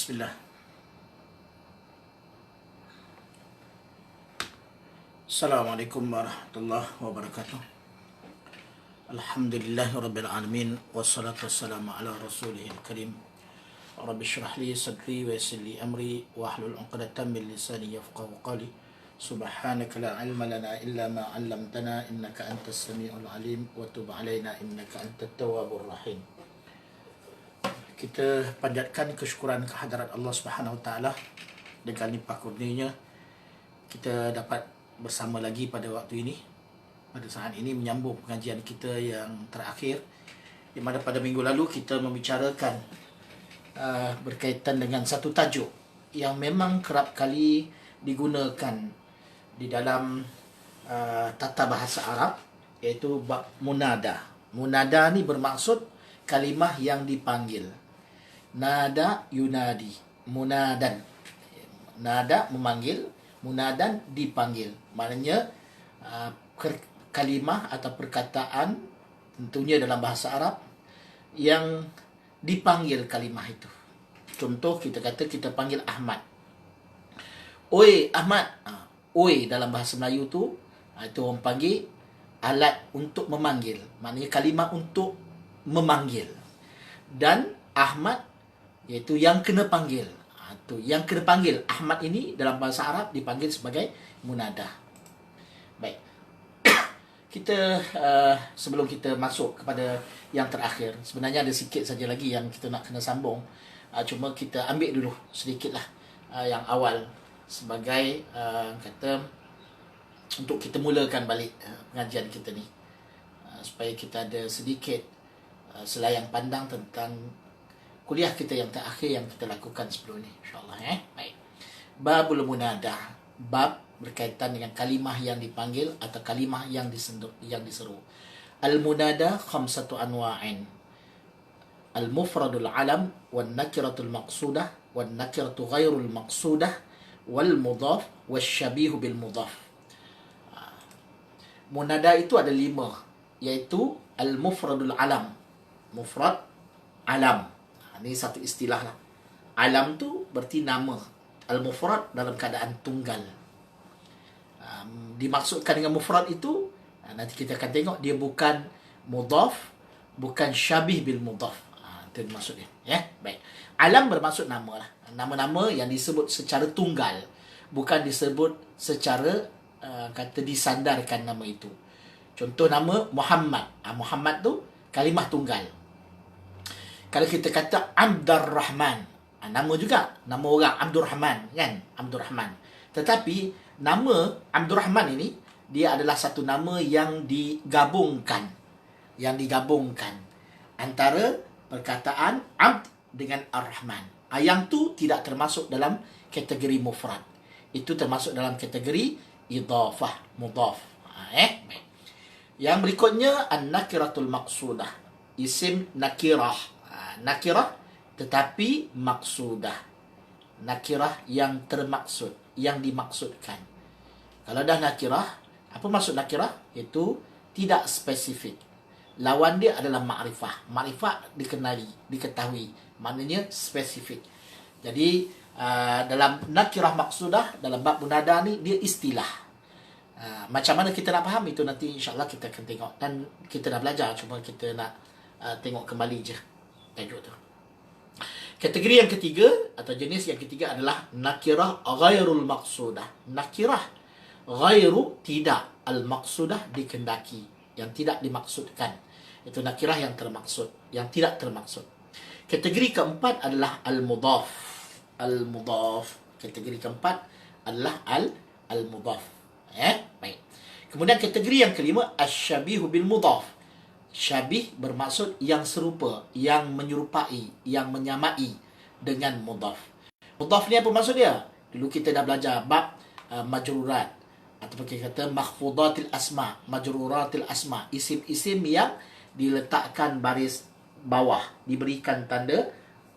Bismillah. Assalamualaikum warahmatullahi wabarakatuh. Alhamdulillahi rabbil alamin. Wassalatu wassalamu ala rasulihil karim. Rabbi syrah li sadri wa yassir li amri wahlul 'uqdatam min lisani yafqahu qawli. Subhanaka la ilma lana illa ma 'allamtana innaka antas samiul alim wa tub 'alaina innaka antat tawwabur rahim. Kita panjatkan kesyukuran kehadirat Allah Subhanahu Wa Taala dengan limpah kurnianya kita dapat bersama lagi pada waktu ini, pada saat ini menyambung pengajian kita yang terakhir, di mana pada minggu lalu kita membicarakan berkaitan dengan satu tajuk yang memang kerap kali digunakan di dalam tata bahasa Arab, iaitu bab munada. Munada ni bermaksud kalimah yang dipanggil. Nada yunadi, munadan. Nada memanggil, munadan dipanggil. Maknanya kalimah atau perkataan tentunya dalam bahasa Arab yang dipanggil kalimah itu. Contoh kita kata kita panggil Ahmad. Oi Ahmad. Oi dalam bahasa Melayu tu itu orang panggil alat untuk memanggil. Maknanya kalimah untuk memanggil. Dan Ahmad iaitu yang kena panggil. Tu yang kena panggil. Ahmad ini dalam bahasa Arab dipanggil sebagai munada. Baik. Kita sebelum kita masuk kepada yang terakhir, sebenarnya ada sikit saja lagi yang kita nak kena sambung. Cuma kita ambil dulu sedikitlah yang awal sebagai kata untuk kita mulakan balik pengajian kita ni, supaya kita ada sedikit selayang pandang tentang kuliah kita yang terakhir yang kita lakukan sebelum ni, insyaAllah. Baik. Babul munada, bab berkaitan dengan kalimah yang dipanggil atau kalimah yang diseru. Al-munada khamsatu anwa'in. Al-mufradul alam, wal nakiratul maqsudah, wal nakiratu ghairul maqsudah, wal mudhaf, wal syabihu bil mudhaf. Munada itu ada 5, iaitu al-mufradul alam. Mufrad alam. Ini satu istilah lah. Alam tu berarti nama. Al-mufrad dalam keadaan tunggal. Dimaksudkan dengan mufrad itu, nanti kita akan tengok dia bukan mudhaf, bukan syabih bil mudhaf. Itu maksudnya. Baik. Alam bermaksud nama lah. Nama-nama yang disebut secara tunggal, bukan disebut secara kata disandarkan nama itu. Contoh nama Muhammad. Muhammad tu kalimah tunggal. Kalau kita kata Abdur Rahman, nama juga, nama orang Abdur Rahman, kan? Abdur Rahman. Tetapi nama Abdur Rahman ini dia adalah satu nama yang digabungkan, antara perkataan Abd dengan Ar-Rahman. Yang tu tidak termasuk dalam kategori mufrad. Itu termasuk dalam kategori idhafah, mudhaf. Yang berikutnya an-nakiratul maqsudah. Isim nakirah. Nakirah tetapi maksudah. Nakirah yang termaksud, yang dimaksudkan. Kalau dah nakirah, apa maksud nakirah? Itu tidak spesifik. Lawan dia adalah ma'rifah. Ma'rifah dikenali, diketahui. Maknanya spesifik. Jadi dalam nakirah maksudah, dalam bab munada ni, dia istilah. Macam mana kita nak faham itu nanti insyaAllah kita akan tengok. Dan kita dah belajar, cuma kita nak tengok kembali je tajuk tu. Kategori yang ketiga atau jenis yang ketiga adalah nakirah ghairul maqsudah. Nakirah ghairu tidak, al maqsudah dikendaki, yang tidak dimaksudkan. Itu nakirah yang termaksud, yang tidak termaksud. Kategori keempat adalah al-mudhaf. Al-mudhaf. Kategori keempat adalah al-mudhaf. Baik. Kemudian kategori yang kelima asy-syabihu bil mudhaf. Syabih bermaksud yang serupa, yang menyerupai, yang menyamai dengan mudhaf. Mudhaf ni apa maksud dia? Dulu kita dah belajar bab majrurat, ataupun kita kata makhfudatil asma, majruratil asma, isim-isim yang diletakkan baris bawah, diberikan tanda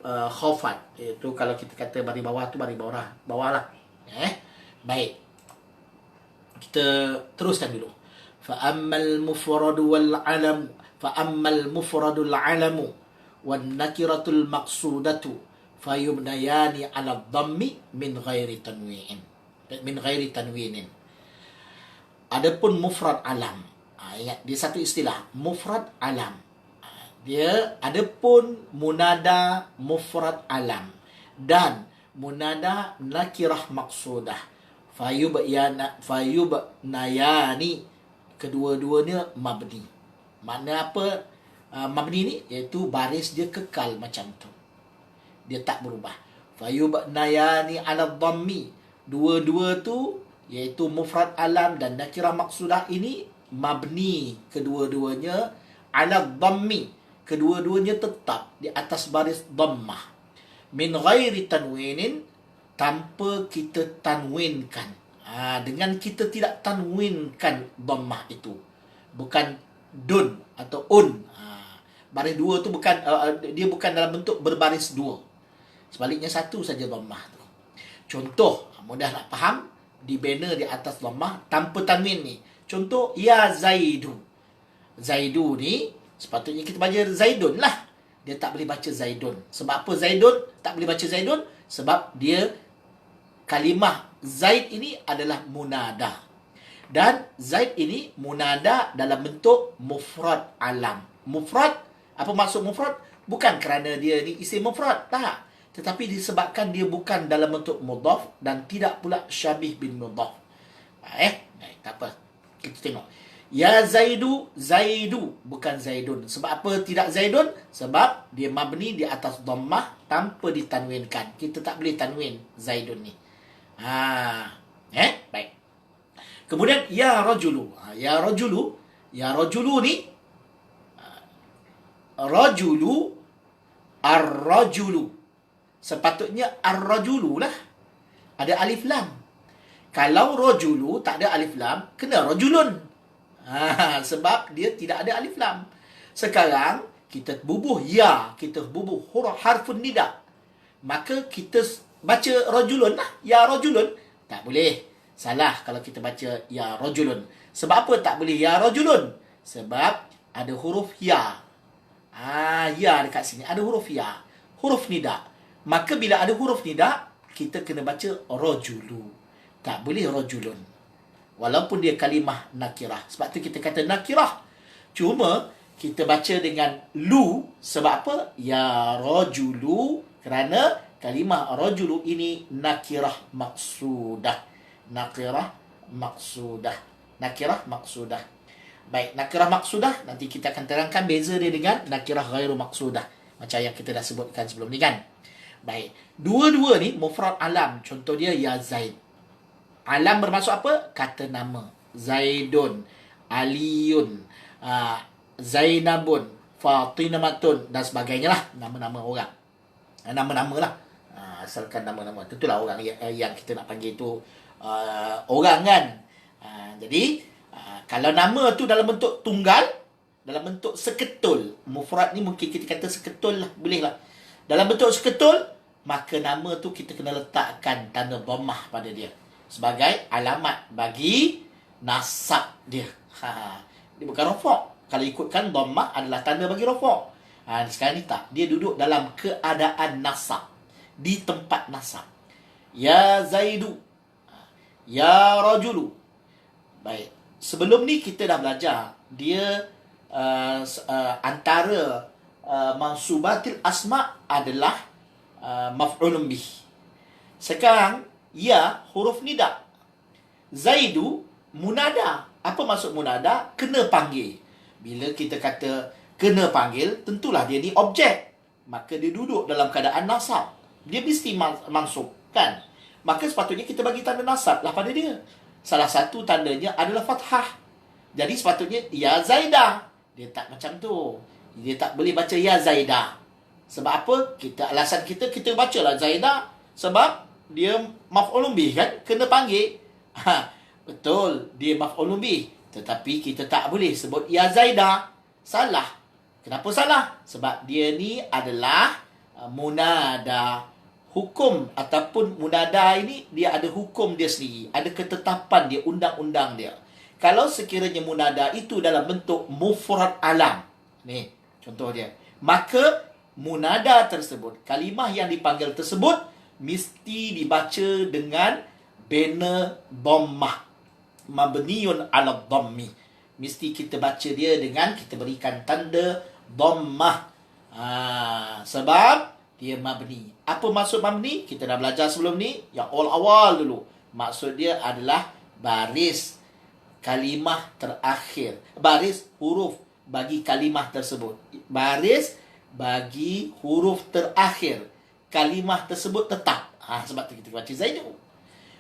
khafat. Itu kalau kita kata baris bawah tu baris bawah lah. Baik. Kita teruskan dulu. Fa ammal mufradu wal alam, fa ammal mufradul alamu wan nakiratul maqsudatu fayubnayani ala dhammi min ghairi tanwin. Min ghairi tanwinin. Adapun mufrad alam. Ingat, dia satu istilah. Mufrad alam. Dia adapun munada mufrad alam. Dan munada nakirah maksudah. Fayubnayani. Kedua-duanya mabni. Makna apa mabni ni? Iaitu baris dia kekal macam tu. Dia tak berubah. Fayubnayani ala dhammi. Dua-dua tu iaitu mufrad alam dan nakirah maksudah ini mabni kedua-duanya ala dhammi. Kedua-duanya tetap di atas baris dhammah. Min ghairi tanwinin, tanpa kita tanwinkan. Dengan kita tidak tanwinkan dhammah itu. Bukan dun atau un. Baris dua tu bukan dia bukan dalam bentuk berbaris dua. Sebaliknya satu saja dhammah tu. Contoh, mudah nak faham, dibina di atas dhammah tanpa tanwin ni. Contoh, ya Zaidu. Zaidu ni sepatutnya kita baca Zaidun lah. Dia tak boleh baca Zaidun. Sebab apa Zaidun tak boleh baca Zaidun? Sebab dia kalimah Zaid ini adalah munada. Dan Zaid ini munada dalam bentuk mufrad alam. Mufrad, apa maksud mufrad? Bukan kerana dia ni isim mufrad, tak. Tetapi disebabkan dia bukan dalam bentuk mudhaf dan tidak pula syabih bin mudhaf. Tak apa. Kita tengok. Ya Zaidu, Zaidu, bukan Zaidun. Sebab apa tidak Zaidun? Sebab dia mabni di atas dhammah tanpa ditanwinkan. Kita tak boleh tanwin Zaidun ni. Baik. Kemudian ya rajulu. Ya rajulu. Ya rajulu ni rajulu, ar-rajulu. Sepatutnya ar-rajulu lah. Ada alif lam. Kalau rajulu tak ada alif lam, kena rajulun. Sebab dia tidak ada alif lam. Sekarang kita bubuh ya, kita bubuh huruf harfun nida. Maka kita baca rajulun lah. Ya rajulun. Tak boleh. Salah kalau kita baca ya rajulun. Sebab apa tak boleh ya rajulun? Sebab ada huruf ya. Ya dekat sini ada huruf ya. Huruf nida. Maka bila ada huruf nida, kita kena baca rajulu. Tak boleh rajulun. Walaupun dia kalimah nakirah. Sebab tu kita kata nakirah. Cuma kita baca dengan lu. Sebab apa? Ya rajulu. Kerana kalimah rajulu ini nakirah maksudah. Nakirah maksudah. Nakirah maksudah. Baik, nakirah maksudah. Nanti kita akan terangkan beza dia dengan nakirah ghairu maksudah. Macam yang kita dah sebutkan sebelum ni kan. Baik. Dua-dua ni mufrad alam. Contoh dia ya Zaid. Alam bermaksud apa? Kata nama. Zaidun, Aliyun, Zainabun, Fatinamatun dan sebagainya lah. Nama-nama orang. Nama-nama lah. Asalkan nama-nama. Tentulah orang yang kita nak panggil tu orang kan. Jadi, kalau nama tu dalam bentuk tunggal, dalam bentuk seketul. Mufrad ni mungkin kita kata seketul lah. Boleh lah. Dalam bentuk seketul, maka nama tu kita kena letakkan tanda dhammah pada dia. Sebagai alamat bagi nasab dia. Dia bukan rafa'. Kalau ikutkan dhammah adalah tanda bagi rafa'. Sekarang ni tak. Dia duduk dalam keadaan nasab. Di tempat nasab. Ya Zaidu. Ya Rajulu. Baik. Sebelum ni kita dah belajar. Dia antara mansubatil asma' adalah maf'ulun bih. Sekarang ya huruf nida. Zaidu munada. Apa maksud munada? Kena panggil. Bila kita kata kena panggil, tentulah dia ni objek. Maka dia duduk dalam keadaan nasab. Dia mesti mansub kan? Maka sepatutnya kita bagi tanda nasab lah pada dia. Salah satu tandanya adalah fathah. Jadi sepatutnya ya Zaidah. Dia tak macam tu. Dia tak boleh baca ya Zaidah. Sebab apa? Alasan kita bacalah Zaidah sebab dia maf'ulun bih kan? Kena panggil. Betul, dia maf'ulun bih. Tetapi kita tak boleh sebut ya Zaidah. Salah. Kenapa salah? Sebab dia ni adalah munada. Hukum ataupun munada ini dia ada hukum dia sendiri. Ada ketetapan dia, undang-undang dia. Kalau sekiranya munada itu dalam bentuk mufrad alam. Ni, contoh dia. Maka munada tersebut, kalimah yang dipanggil tersebut mesti dibaca dengan bina dhammah, mabniun ala dhammi. Mesti kita baca dia dengan kita berikan tanda dhammah. Sebab dia mabni. Apa maksud mabni? Kita dah belajar sebelum ni, yang awal dulu. Maksud dia adalah baris kalimah terakhir, baris huruf bagi kalimah tersebut. Baris bagi huruf terakhir kalimah tersebut tetap. Sebab tu kita baca Zaidu.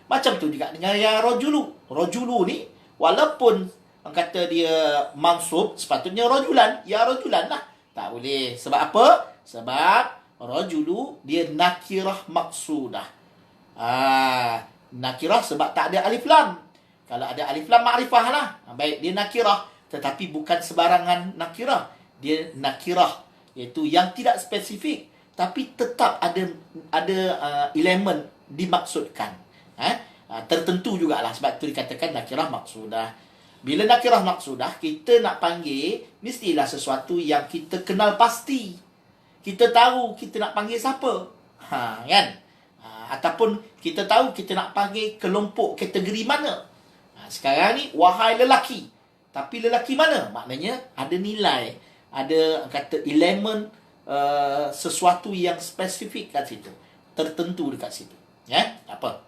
Macam tu juga dengan ya rajulu. Rajulu ni walaupun orang kata dia mansub, sepatutnya rajulan, ya rajulan lah. Tak boleh. Sebab apa? Sebab rajulu dia nakirah maksudah. Nakirah sebab tak ada alif lam. Kalau ada alif lam makrifah lah. Baik, dia nakirah. Tetapi bukan sebarangan nakirah. Dia nakirah, iaitu yang tidak spesifik, tapi tetap ada elemen dimaksudkan. Tertentu jugalah. Sebab itu dikatakan nakirah maksudah. Bila nakirah maksudah, kita nak panggil, mestilah sesuatu yang kita kenal pasti. Kita tahu kita nak panggil siapa. Kan? Ataupun kita tahu kita nak panggil kelompok kategori mana. Sekarang ni, wahai lelaki. Tapi lelaki mana? Maknanya ada nilai. Ada kata elemen sesuatu yang spesifik kat situ. Tertentu dekat situ. Apa?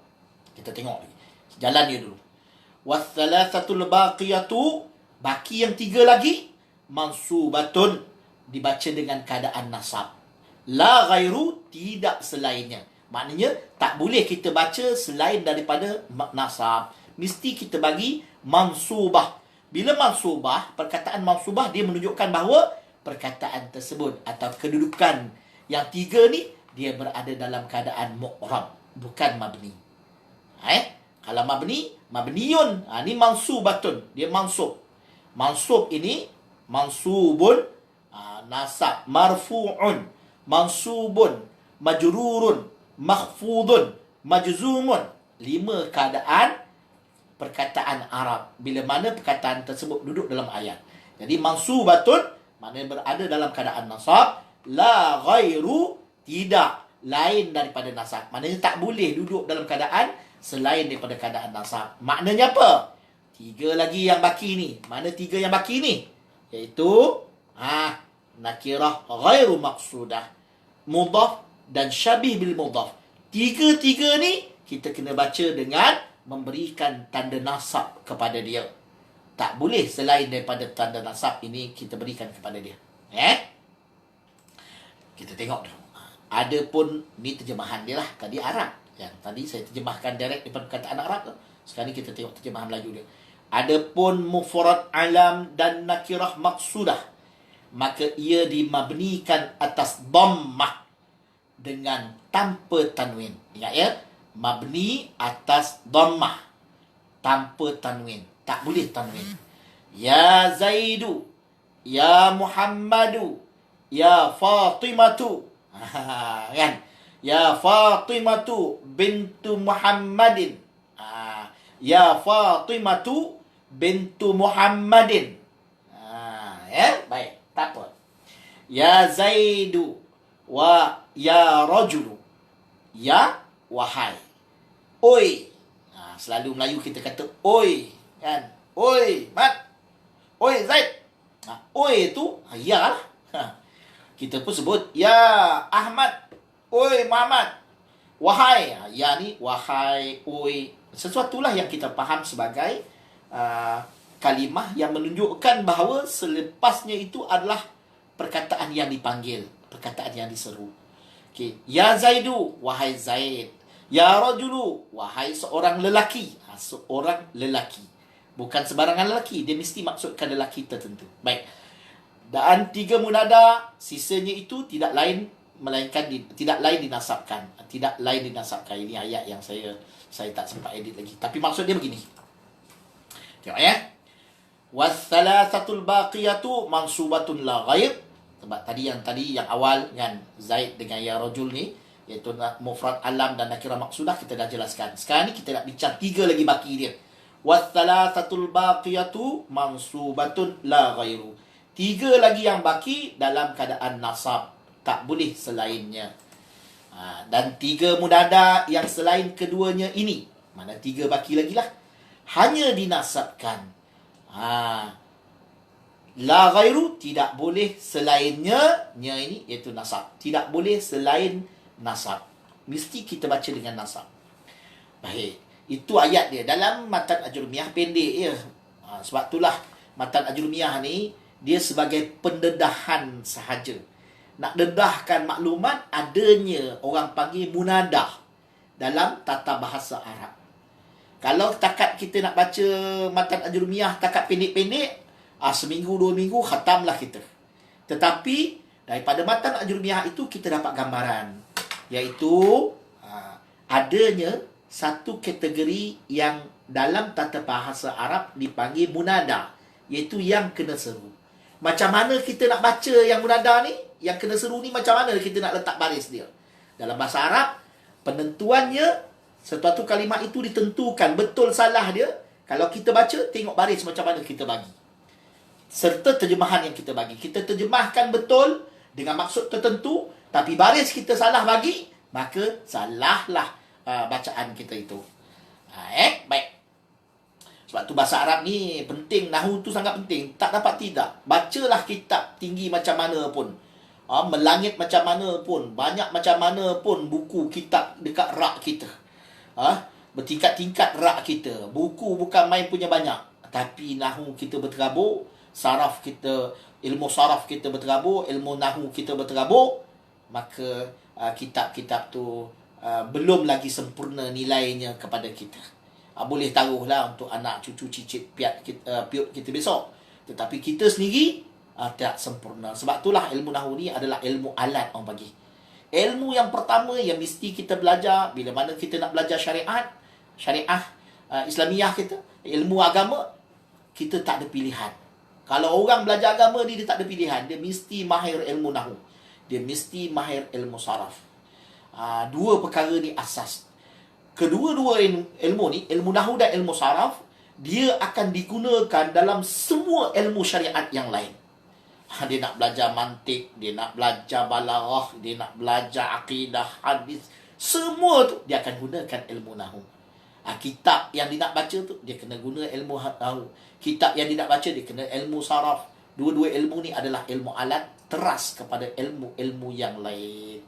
Kita tengok lagi. Jalan dia dulu. Wassalasatul baqiyatu, baki yang 3 lagi, mansubatun, dibaca dengan keadaan nasab. La ghairu, tidak selainnya. Maknanya tak boleh kita baca selain daripada nasab. Mesti kita bagi mansubah. Bila mansubah, perkataan mansubah dia menunjukkan bahawa perkataan tersebut atau kedudukan yang 3 ni dia berada dalam keadaan mu'rab, bukan mabni. Kalau mabni, mabniyun. Ni mansubatun. Dia mansub. Mansub ini, mansubun, nasab, marfu'un, mansubun, majrurun, makhfudun, majzumun. 5 keadaan perkataan Arab bila mana perkataan tersebut duduk dalam ayat. Jadi mansubatun maknanya berada dalam keadaan nasab. La ghairu, tidak lain daripada nasab. Maknanya tak boleh duduk dalam keadaan selain daripada keadaan nasab. Maknanya apa? 3 lagi yang baki ni. Mana 3 yang baki ni? Iaitu nakirah ghairu maqsudah, mudhaf dan syabih bil mudhaf. 3 ni kita kena baca dengan memberikan tanda nasab kepada dia. Tak boleh selain daripada tanda nasab ini kita berikan kepada dia. Kita tengok dulu. Ada pun ni terjemahan dia lah. Tadi Arab. Yang tadi saya terjemahkan direct daripada perkataan Arab tu. Sekarang ni kita tengok terjemahan Melayu dia. Adapun mufrad alam dan nakirah maksudah, maka ia dimabnikan atas dhammah dengan tanpa tanwin. Ingat ya? Mabni atas dhammah tanpa tanwin. Tak boleh tanwin. Ya Zaidu, ya Muhammadu, ya Fatimatu. Kan? Ya Fatimatu bintu Muhammadin. Ya Fatimatu bintu Muhammadin. Baik, tak apa. Ya Zaidu wa ya rajulu. Ya, wahai. Oi. Selalu Melayu kita kata oi, kan? Oi, Mat. Oi, Zaid. Oi tu ya lah. Kita pun sebut ya Ahmad. Oi, Muhammad. Wahai. Ya ni wahai, oi. Sesuatulah yang kita faham sebagai kalimah yang menunjukkan bahawa selepasnya itu adalah perkataan yang dipanggil, perkataan yang diseru. Okay. Ya Zaidu, wahai Zaid. Ya rajulu, wahai seorang lelaki. Seorang lelaki. Bukan sebarangan lelaki. Dia mesti maksudkan lelaki tertentu. Baik. Dan 3 munada, sisanya itu tidak lain melainkan tidak lain dinasabkan. Tidak lain dinasabkan. Ini ayat yang saya tak sempat edit lagi. Tapi maksud dia begini. Tengok ya. Wassalasatul baqiyatu mansubatun la ghair. Sebab tadi yang awal kan, Zaid dengan ya rajul ni, iaitu mufrad alam dan nakirah maksudah, kita dah jelaskan. Sekarang ni kita nak bincang 3 lagi baki dia. Wassalasatul baqiyatu mansubatun la ghairu. 3 lagi yang baki dalam keadaan nasab. tak boleh selainnya. Dan 3 munada yang selain keduanya ini, mana 3 baki lagi lah, hanya dinasabkan. La ghairu, tidak boleh selainnya. Nya ini iaitu nasab. Tidak boleh selain nasab. Mesti kita baca dengan nasab. Baik. Itu ayat dia. Dalam matan Ajurumiyah pendek ya. Sebab itulah matan Ajurumiyah ni dia sebagai pendedahan sahaja. Nak dedahkan maklumat adanya orang panggil munadah dalam tata bahasa Arab. Kalau takat kita nak baca matan Ajurumiyah takat pendek-pendek, seminggu 2 minggu khatamlah kita. Tetapi daripada matan Ajurumiyah itu kita dapat gambaran, iaitu adanya satu kategori yang dalam tata bahasa Arab dipanggil munada, iaitu yang kena seru. Macam mana kita nak baca yang munada ni, yang kena seru ni, macam mana kita nak letak baris dia? Dalam bahasa Arab, penentuannya, sesuatu kalimat itu ditentukan betul salah dia. Kalau kita baca, tengok baris macam mana kita bagi, serta terjemahan yang kita bagi. Kita terjemahkan betul dengan maksud tertentu, tapi baris kita salah bagi, maka salahlah bacaan kita itu. Baik. Sebab tu bahasa Arab ni penting, nahu tu sangat penting. Tak dapat tidak. Bacalah kitab tinggi macam mana pun, melangit macam mana pun, banyak macam mana pun buku kitab dekat rak kita, bertingkat-tingkat rak kita. Buku bukan main punya banyak, tapi nahu kita berterabur, saraf kita, ilmu saraf kita berterabur, ilmu nahu kita berterabur, maka kitab-kitab tu belum lagi sempurna nilainya kepada kita. Boleh taruhlah untuk anak, cucu, cicit, piut kita besok. Tetapi kita sendiri tak sempurna. Sebab itulah ilmu nahu ni adalah ilmu alat orang bagi. Ilmu yang pertama yang mesti kita belajar bila mana kita nak belajar syariah Islamiah kita, ilmu agama, kita tak ada pilihan. Kalau orang belajar agama dia tak ada pilihan. Dia mesti mahir ilmu nahu, dia mesti mahir ilmu saraf. 2 perkara ni asas. Kedua-dua ilmu ni, ilmu nahu dan ilmu saraf, dia akan digunakan dalam semua ilmu syariat yang lain. Dia nak belajar mantik, dia nak belajar balaghah, dia nak belajar akidah, hadis, semua tu dia akan gunakan ilmu nahu. Kitab yang dia nak baca tu, dia kena guna ilmu nahu. Kitab yang dia nak baca, dia kena ilmu saraf. Dua-dua ilmu ni adalah ilmu alat teras kepada ilmu-ilmu yang lain.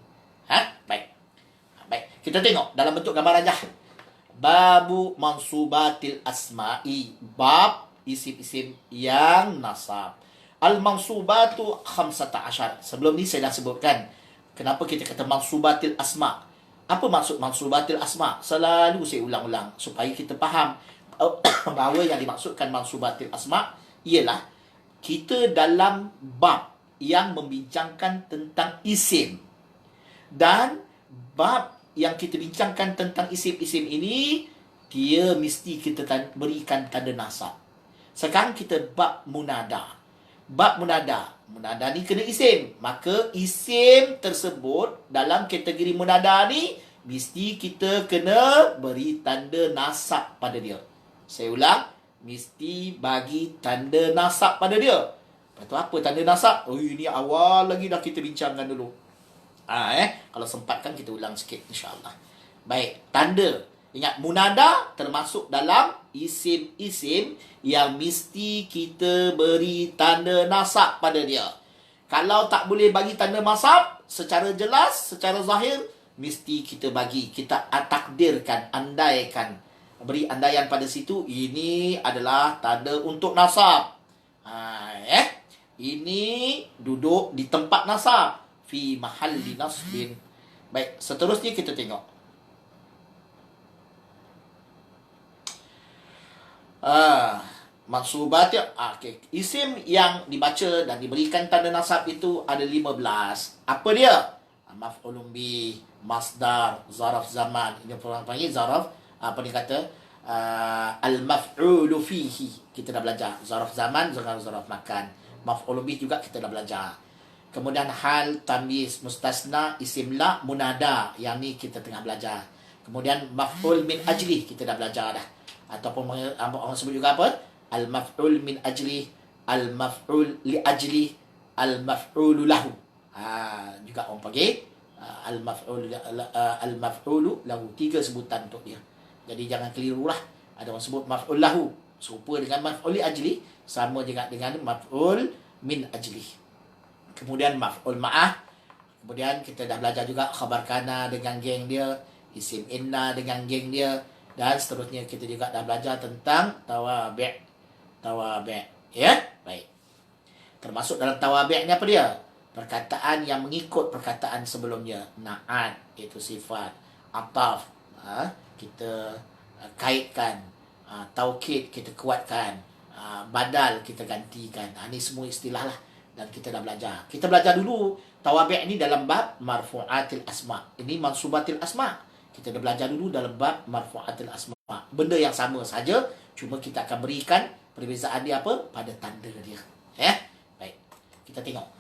Baik. Kita tengok dalam bentuk gambar rajah. Babu mansubatil asma'i. Bab isim-isim yang nasab. Al-mansubatu 15. Sebelum ni saya dah sebutkan kenapa kita kata mansubatil asma'. Apa maksud mansubatil asma'? Selalu saya ulang-ulang supaya kita faham bahawa yang dimaksudkan mansubatil asma' ialah kita dalam bab yang membincangkan tentang isim. Dan bab yang kita bincangkan tentang isim-isim ini, dia mesti kita berikan tanda nasab. Sekarang kita bab munada. Bab munada. Munada ni kena isim. Maka isim tersebut dalam kategori munada ni, mesti kita kena beri tanda nasab pada dia. Saya ulang, mesti bagi tanda nasab pada dia. Lepas tu apa tanda nasab? Ini awal lagi dah kita bincangkan dulu. Kalau sempatkan kita ulang sikit insya-Allah. Baik, tanda. Ingat, munada termasuk dalam isim-isim yang mesti kita beri tanda nasab pada dia. Kalau tak boleh bagi tanda nasab secara jelas, secara zahir, mesti kita bagi, kita takdirkan, andaikan, beri andaian pada situ, ini adalah tanda untuk nasab. Ini duduk di tempat nasab, fi mahalli nasbin. Baik, seterusnya kita tengok. Mansubat okay. Isim yang dibaca dan diberikan tanda nasab itu ada 15. Apa dia? Maf'ulun bi, masdar, zaraf zaman. Ini orang panggil zaraf, apa dia kata? Al-maf'ulu fihi. Kita dah belajar. Zaraf zaman, zaraf makan. Maf'ulun bi juga kita dah belajar. Kemudian hal, tamyiz, mustasna, isim la, munada. Yang ni kita tengah belajar. Kemudian maf'ul min ajli, kita dah belajar dah. Ataupun orang sebut juga apa? Al-maf'ul min ajli, al-maf'ul li ajli, al-maf'ulu lahu. Juga orang panggil al-maf'ulu lahu. 3 sebutan untuk dia. Jadi jangan kelirulah. Ada orang sebut maf'ul lahu serupa dengan maf'ul li ajli, sama juga dengan maf'ul min ajli. Kemudian maf'ul ma'ah. Kemudian kita dah belajar juga khabar kana dengan geng dia, isim inna dengan geng dia, dan seterusnya. Kita juga dah belajar tentang tawabi'. Ya, baik. Termasuk dalam tawabi' ni apa dia? Perkataan yang mengikut perkataan sebelumnya. Na'at, itu sifat. Ataf, kita kaitkan. Taukid, kita kuatkan. Badal, kita gantikan. Ini semua istilah lah. Dan kita dah belajar. Kita belajar dulu tawabi' ni dalam bab marfu'atil asma'. Ini mansubatil asma'. Kita dah belajar dulu dalam bab marfu'atil asma'. Benda yang sama saja, cuma kita akan berikan perbezaan dia apa? Pada tanda dia. Baik. Kita tengok.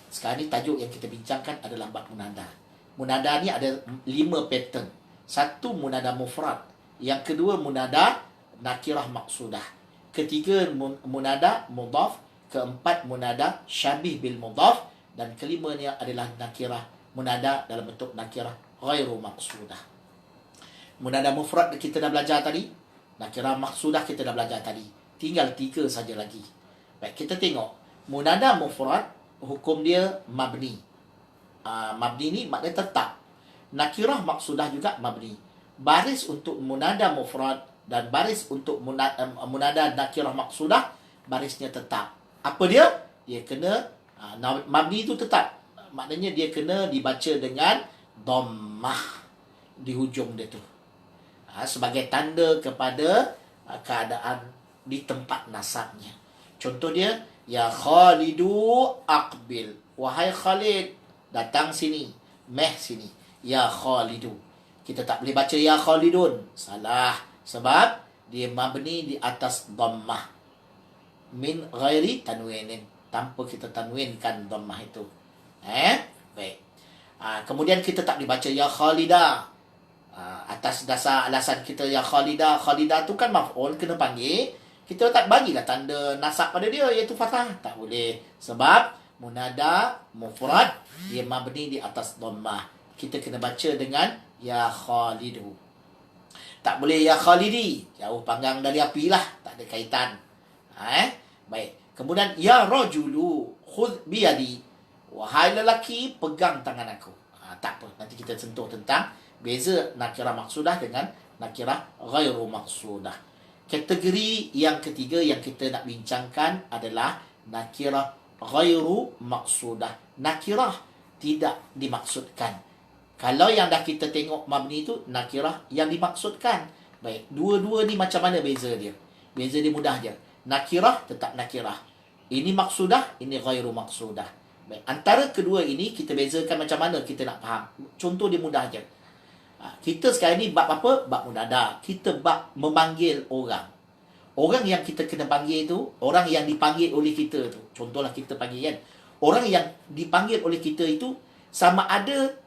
Sekarang ni tajuk yang kita bincangkan adalah bab munada. Munada ni ada 5 pattern. 1, munada mufrad. Yang kedua, munada nakirah maqsudah. Ketiga, munada mudhaf. Keempat, munada syabih bil mudhaf. Dan kelimanya adalah nakirah munada dalam bentuk nakirah ghairu maqsudah. Munada mufrad kita dah belajar tadi. Nakirah maqsudah kita dah belajar tadi. Tinggal 3 saja lagi. Baik, kita tengok. Munada mufrad, hukum dia mabni. Mabni ni maknanya tetap. Nakirah maqsudah juga mabni. Baris untuk munada mufrad dan baris untuk munada nakirah maqsudah, barisnya tetap. Apa dia? Dia kena mabni itu tetap. Maknanya dia kena dibaca dengan dhammah di hujung dia tu. Sebagai tanda kepada keadaan di tempat nasabnya. Contoh dia, ya Khalidu aqbil. Wahai Khalid, datang sini. Meh sini. Ya Khalidu. Kita tak boleh baca ya Khalidun. Salah. Sebab dia mabni di atas dhammah. Min ghairi tanwinin. Tanpa kita tanwinkan dhammah itu. Baik. Kemudian kita tak boleh baca ya Khalida. Atas dasar alasan kita ya Khalida. Khalida tu kan maf'ul, kena panggil. Kita tak bagilah tanda nasab pada dia, iaitu fathah. Tak boleh. Sebab munada mufrad, dia mabni di atas dhammah. Kita kena baca dengan ya Khalidu. Tak boleh ya Khalidi. Jauh panggang dari api lah. Tak ada kaitan. Baik. Kemudian ya rajulu khudh biyadi. Wahai lelaki, pegang tangan aku. Tak apa. Nanti kita sentuh tentang beza nakirah maqsudah dengan nakirah ghairu maqsudah. Kategori yang ketiga yang kita nak bincangkan adalah nakirah ghairu maqsudah. Nakirah tidak dimaksudkan. Kalau yang dah kita tengok mabni itu nakirah yang dimaksudkan. Baik, dua-dua ni macam mana beza dia? Beza dia mudah je. Nakirah tetap nakirah. Ini maqsudah, ini ghairu maqsudah. Baik, antara kedua ini kita bezakan macam mana kita nak faham. Contoh dia mudah je. Kita sekarang ni bab apa? Bab munada. Kita bab memanggil orang. Orang yang kita kena panggil tu, orang yang dipanggil oleh kita tu. Contohlah kita panggil kan. Orang yang dipanggil oleh kita itu sama ada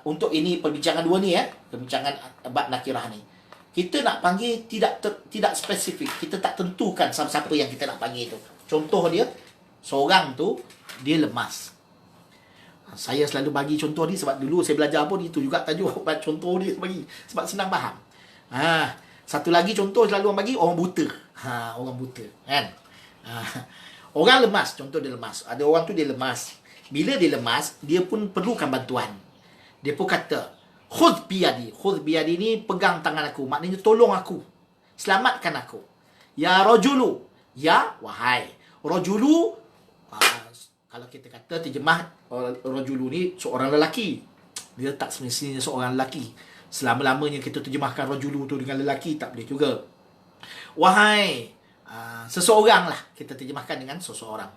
untuk ini perbincangan dua ni perbincangan bab nakirah ni. Kita nak panggil tidak spesifik. Kita tak tentukan siapa yang kita nak panggil tu. Contoh dia, seorang tu dia lemas. Saya selalu bagi contoh ni sebab dulu saya belajar pun itu juga tajuk contoh dia bagi sebab senang faham. Satu lagi contoh selalu orang bagi orang buta. Orang buta kan. Orang lemas, contoh dia lemas. Ada orang tu dia lemas. Bila dia lemas, dia pun perlukan bantuan. Dia pun kata, khudh biyadi. Khudh biyadi ni pegang tangan aku. Maknanya tolong aku. Selamatkan aku. Ya rajulu. Ya wahai. Rajulu, kalau kita kata terjemah rajulu ni seorang lelaki. Dia tak semestinya seorang lelaki. Selama-lamanya kita terjemahkan rajulu tu dengan lelaki, tak boleh juga. Wahai seseorang lah, kita terjemahkan dengan seseorang.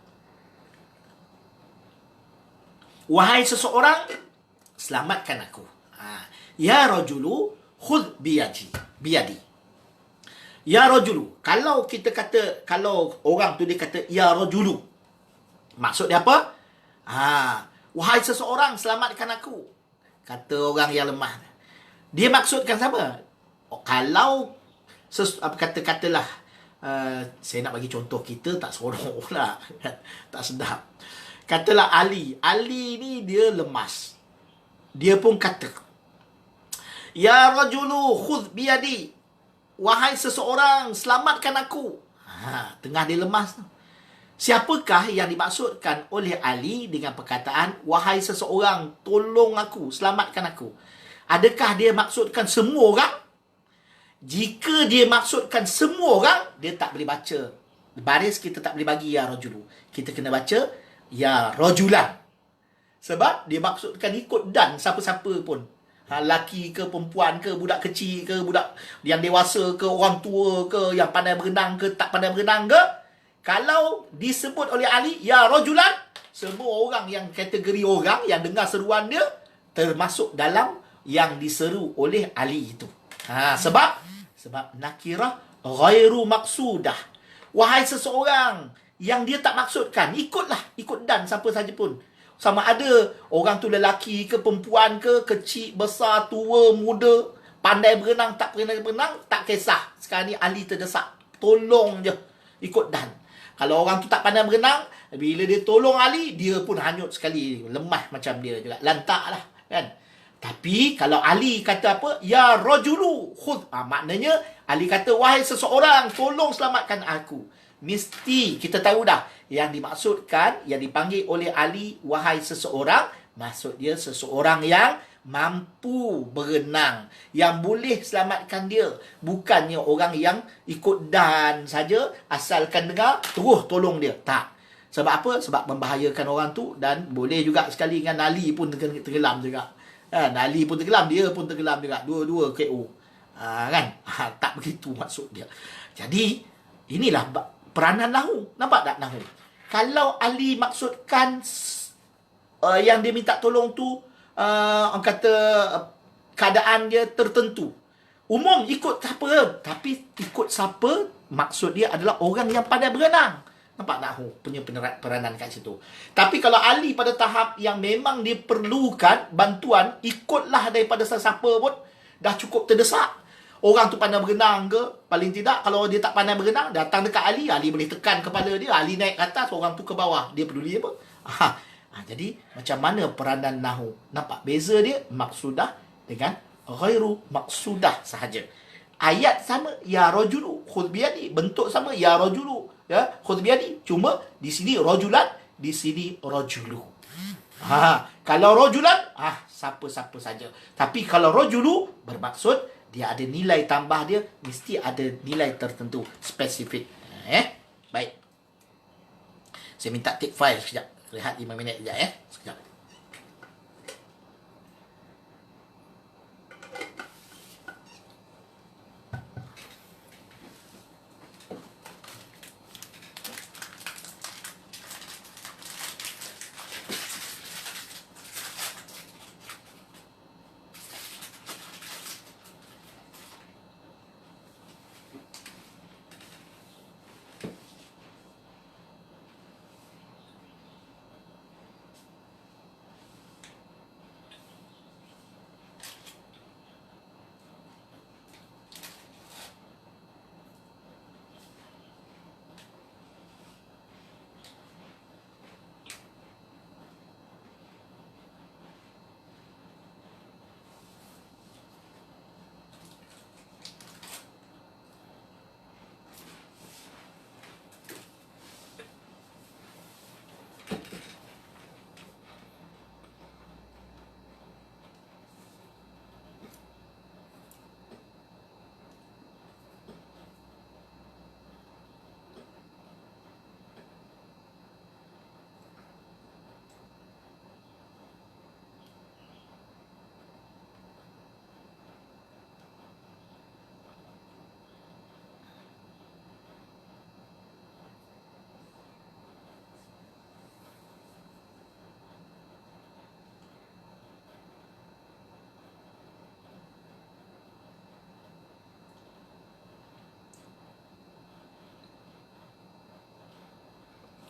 Wahai seseorang, selamatkan aku. Ya rajulu khudh biyadi. Ya rajulu. Kalau kita kata, kalau orang tu dia kata ya rajulu, maksud dia apa? Wahai seseorang, selamatkan aku. Kata orang yang lemah. Dia maksudkan siapa? Kalau katalah saya nak bagi contoh kita tak seronok pula. Tak sedap. Katalah Ali. Ali ni dia lemas. Dia pun kata, Ya rajulu khudh biyadi. Wahai seseorang, selamatkan aku. Tengah dia lemas tu. Siapakah yang dimaksudkan oleh Ali dengan perkataan, Wahai seseorang, tolong aku, selamatkan aku? Adakah dia maksudkan semua orang? Jika dia maksudkan semua orang, dia tak boleh baca. Baris kita tak boleh bagi ya rajulu. Kita kena baca ya rajulan. Sebab dia maksudkan ikut dan siapa-siapa pun. Laki ke, perempuan ke, budak kecil ke, budak yang dewasa ke, orang tua ke, yang pandai berenang ke, tak pandai berenang ke. Kalau disebut oleh Ali, ya rajulan, semua orang yang kategori orang yang dengar seruan dia, termasuk dalam yang diseru oleh Ali itu. Sebab nakirah ghairu maksudah. Wahai seseorang yang dia tak maksudkan, ikutlah, ikut dan siapa saja pun. Sama ada orang tu lelaki ke, perempuan ke, kecil, besar, tua, muda, pandai berenang, tak pandai berenang, tak kisah. Sekarang ni Ali terdesak. Tolong je, ikut dan. Kalau orang tu tak pandai berenang, bila dia tolong Ali, dia pun hanyut sekali. Lemah macam dia juga. Lantak lah, kan? Tapi kalau Ali kata apa? Ya rajulu khudh. Maknanya Ali kata, wahai seseorang, tolong selamatkan aku. Mesti kita tahu dah. Yang dimaksudkan, yang dipanggil oleh Ali, wahai seseorang, maksud dia seseorang yang mampu berenang, yang boleh selamatkan dia. Bukannya orang yang ikut dan saja, asalkan dengar, terus tolong dia. Tak. Sebab apa? Sebab membahayakan orang tu, dan boleh juga sekali dengan Nali pun tenggelam juga. Nali pun tenggelam, dia pun tenggelam juga. Dua-dua KO. Kan? Tak begitu maksud dia. Jadi, inilah peranan nahu. Nampak tak nahu? Kalau Ali maksudkan yang dia minta tolong tu, orang kata keadaan dia tertentu, umum ikut siapa, tapi ikut siapa maksud dia adalah orang yang pandai berenang. Nampak tak punya peranan kat situ. Tapi kalau Ali pada tahap yang memang dia perlukan bantuan, ikutlah daripada sesiapa pun, dah cukup terdesak. Orang tu pandai berenang ke, paling tidak kalau dia tak pandai berenang, datang dekat Ali, Ali boleh tekan kepala dia, Ali naik ke atas, orang tu ke bawah, dia peduli apa? Jadi, macam mana peranan nahu? Nampak beza dia? Maksudah dengan ghairu maksudah sahaja. Ayat sama, ya rajulu khudh biyadi. Bentuk sama, ya rajulu, ya, khudh biyadi. Cuma, di sini rajulan, di sini rajulu. Kalau rajulan, siapa-siapa saja. Tapi kalau rajulu, bermaksud, dia ada nilai tambah dia, mesti ada nilai tertentu, spesifik. Baik. Saya minta take file sekejap. Rehat 5 minit sekejap sekejap.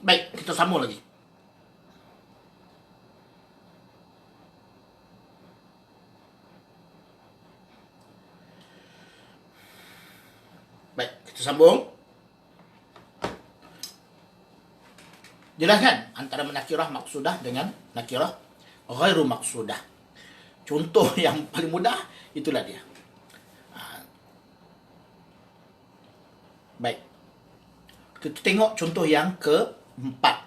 Baik, kita sambung lagi. Baik, kita sambung. Jelas kan antara nakirah maksudah dengan nakirah ghairu maksudah. Contoh yang paling mudah itulah dia. Baik. Kita tengok contoh yang keempat.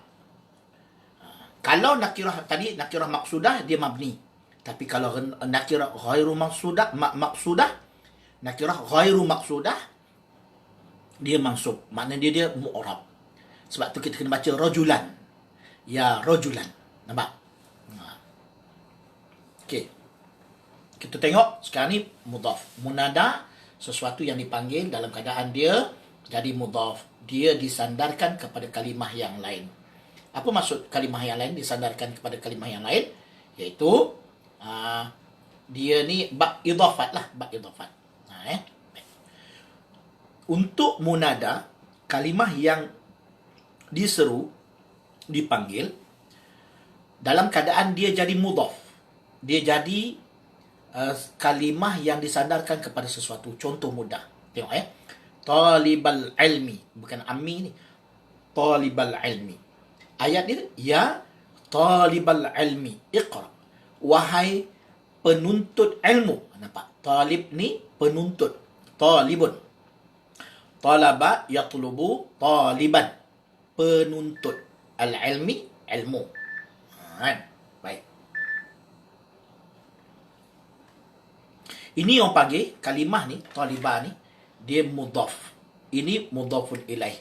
Kalau nakirah tadi nakirah maksudah dia mabni. Tapi kalau nakirah ghairu maksudah nakirah ghairu maksudah dia mansub. Maknanya dia mu'rab. Sebab tu kita kena baca rajulan. Ya rajulan. Nampak? Okey. Kita tengok sekarang ni mudhaf. Munada sesuatu yang dipanggil dalam keadaan dia jadi mudhaf. Dia disandarkan kepada kalimah yang lain. Apa maksud kalimah yang lain disandarkan kepada kalimah yang lain? Iaitu dia ni bab idhafat lah, bab idhafat. Untuk munada, kalimah yang diseru, dipanggil dalam keadaan dia jadi mudhaf. Dia jadi kalimah yang disandarkan kepada sesuatu. Contoh mudah. Tengok talibal ilmi, bukan ammi ni. Talibal ilmi. Ayat dia ya talibal ilmi iqra. Wahai penuntut ilmu. Nampak? Talib ni penuntut. Talibun. Talaba yatlubu taliban. Penuntut. Al-ilmi ilmu. Baik. Ini yang panggil kalimah ni, talibah ni, dia mudhaf. Ini mudhafun ilaih.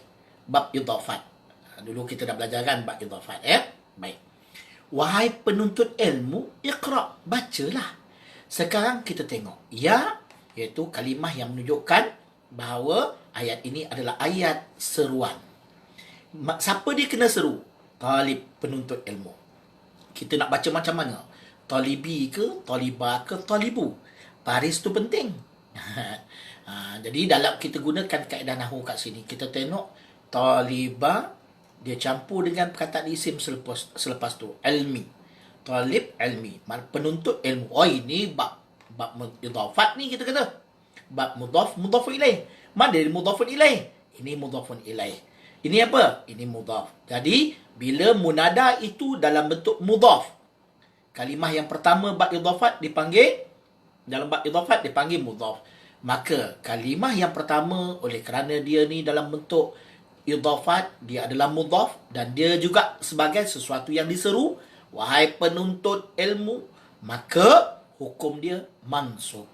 Bab idhafat. Dulu kita dah belajar kan bab idhafat. Baik. Wahai penuntut ilmu, iqra. Bacalah. Sekarang kita tengok. Ya, iaitu kalimah yang menunjukkan bahawa ayat ini adalah ayat seruan. Siapa dia kena seru? Talib, penuntut ilmu. Kita nak baca macam mana? Talibi ke, talibah ke, talibu. Baris tu penting. Jadi dalam kita gunakan kaedah nahwu kat sini, kita tengok talibah dia campur dengan perkataan isim selepas tu. Ilmi. Talib ilmi. Penuntut ilmu. Oh ini bab idhafat ni kita kata. Bab mudhaf ilaih. Mana dia mudhafun ilaih? Ini mudhafun ilaih. Ini apa? Ini mudhaf. Jadi, bila munada itu dalam bentuk mudhaf, kalimah yang pertama bab idhafat dipanggil, dalam bab idhafat dipanggil mudhaf. Maka, kalimah yang pertama, oleh kerana dia ni dalam bentuk idhafat, dia adalah mudhaf dan dia juga sebagai sesuatu yang diseru, wahai penuntut ilmu, maka hukum dia mansub.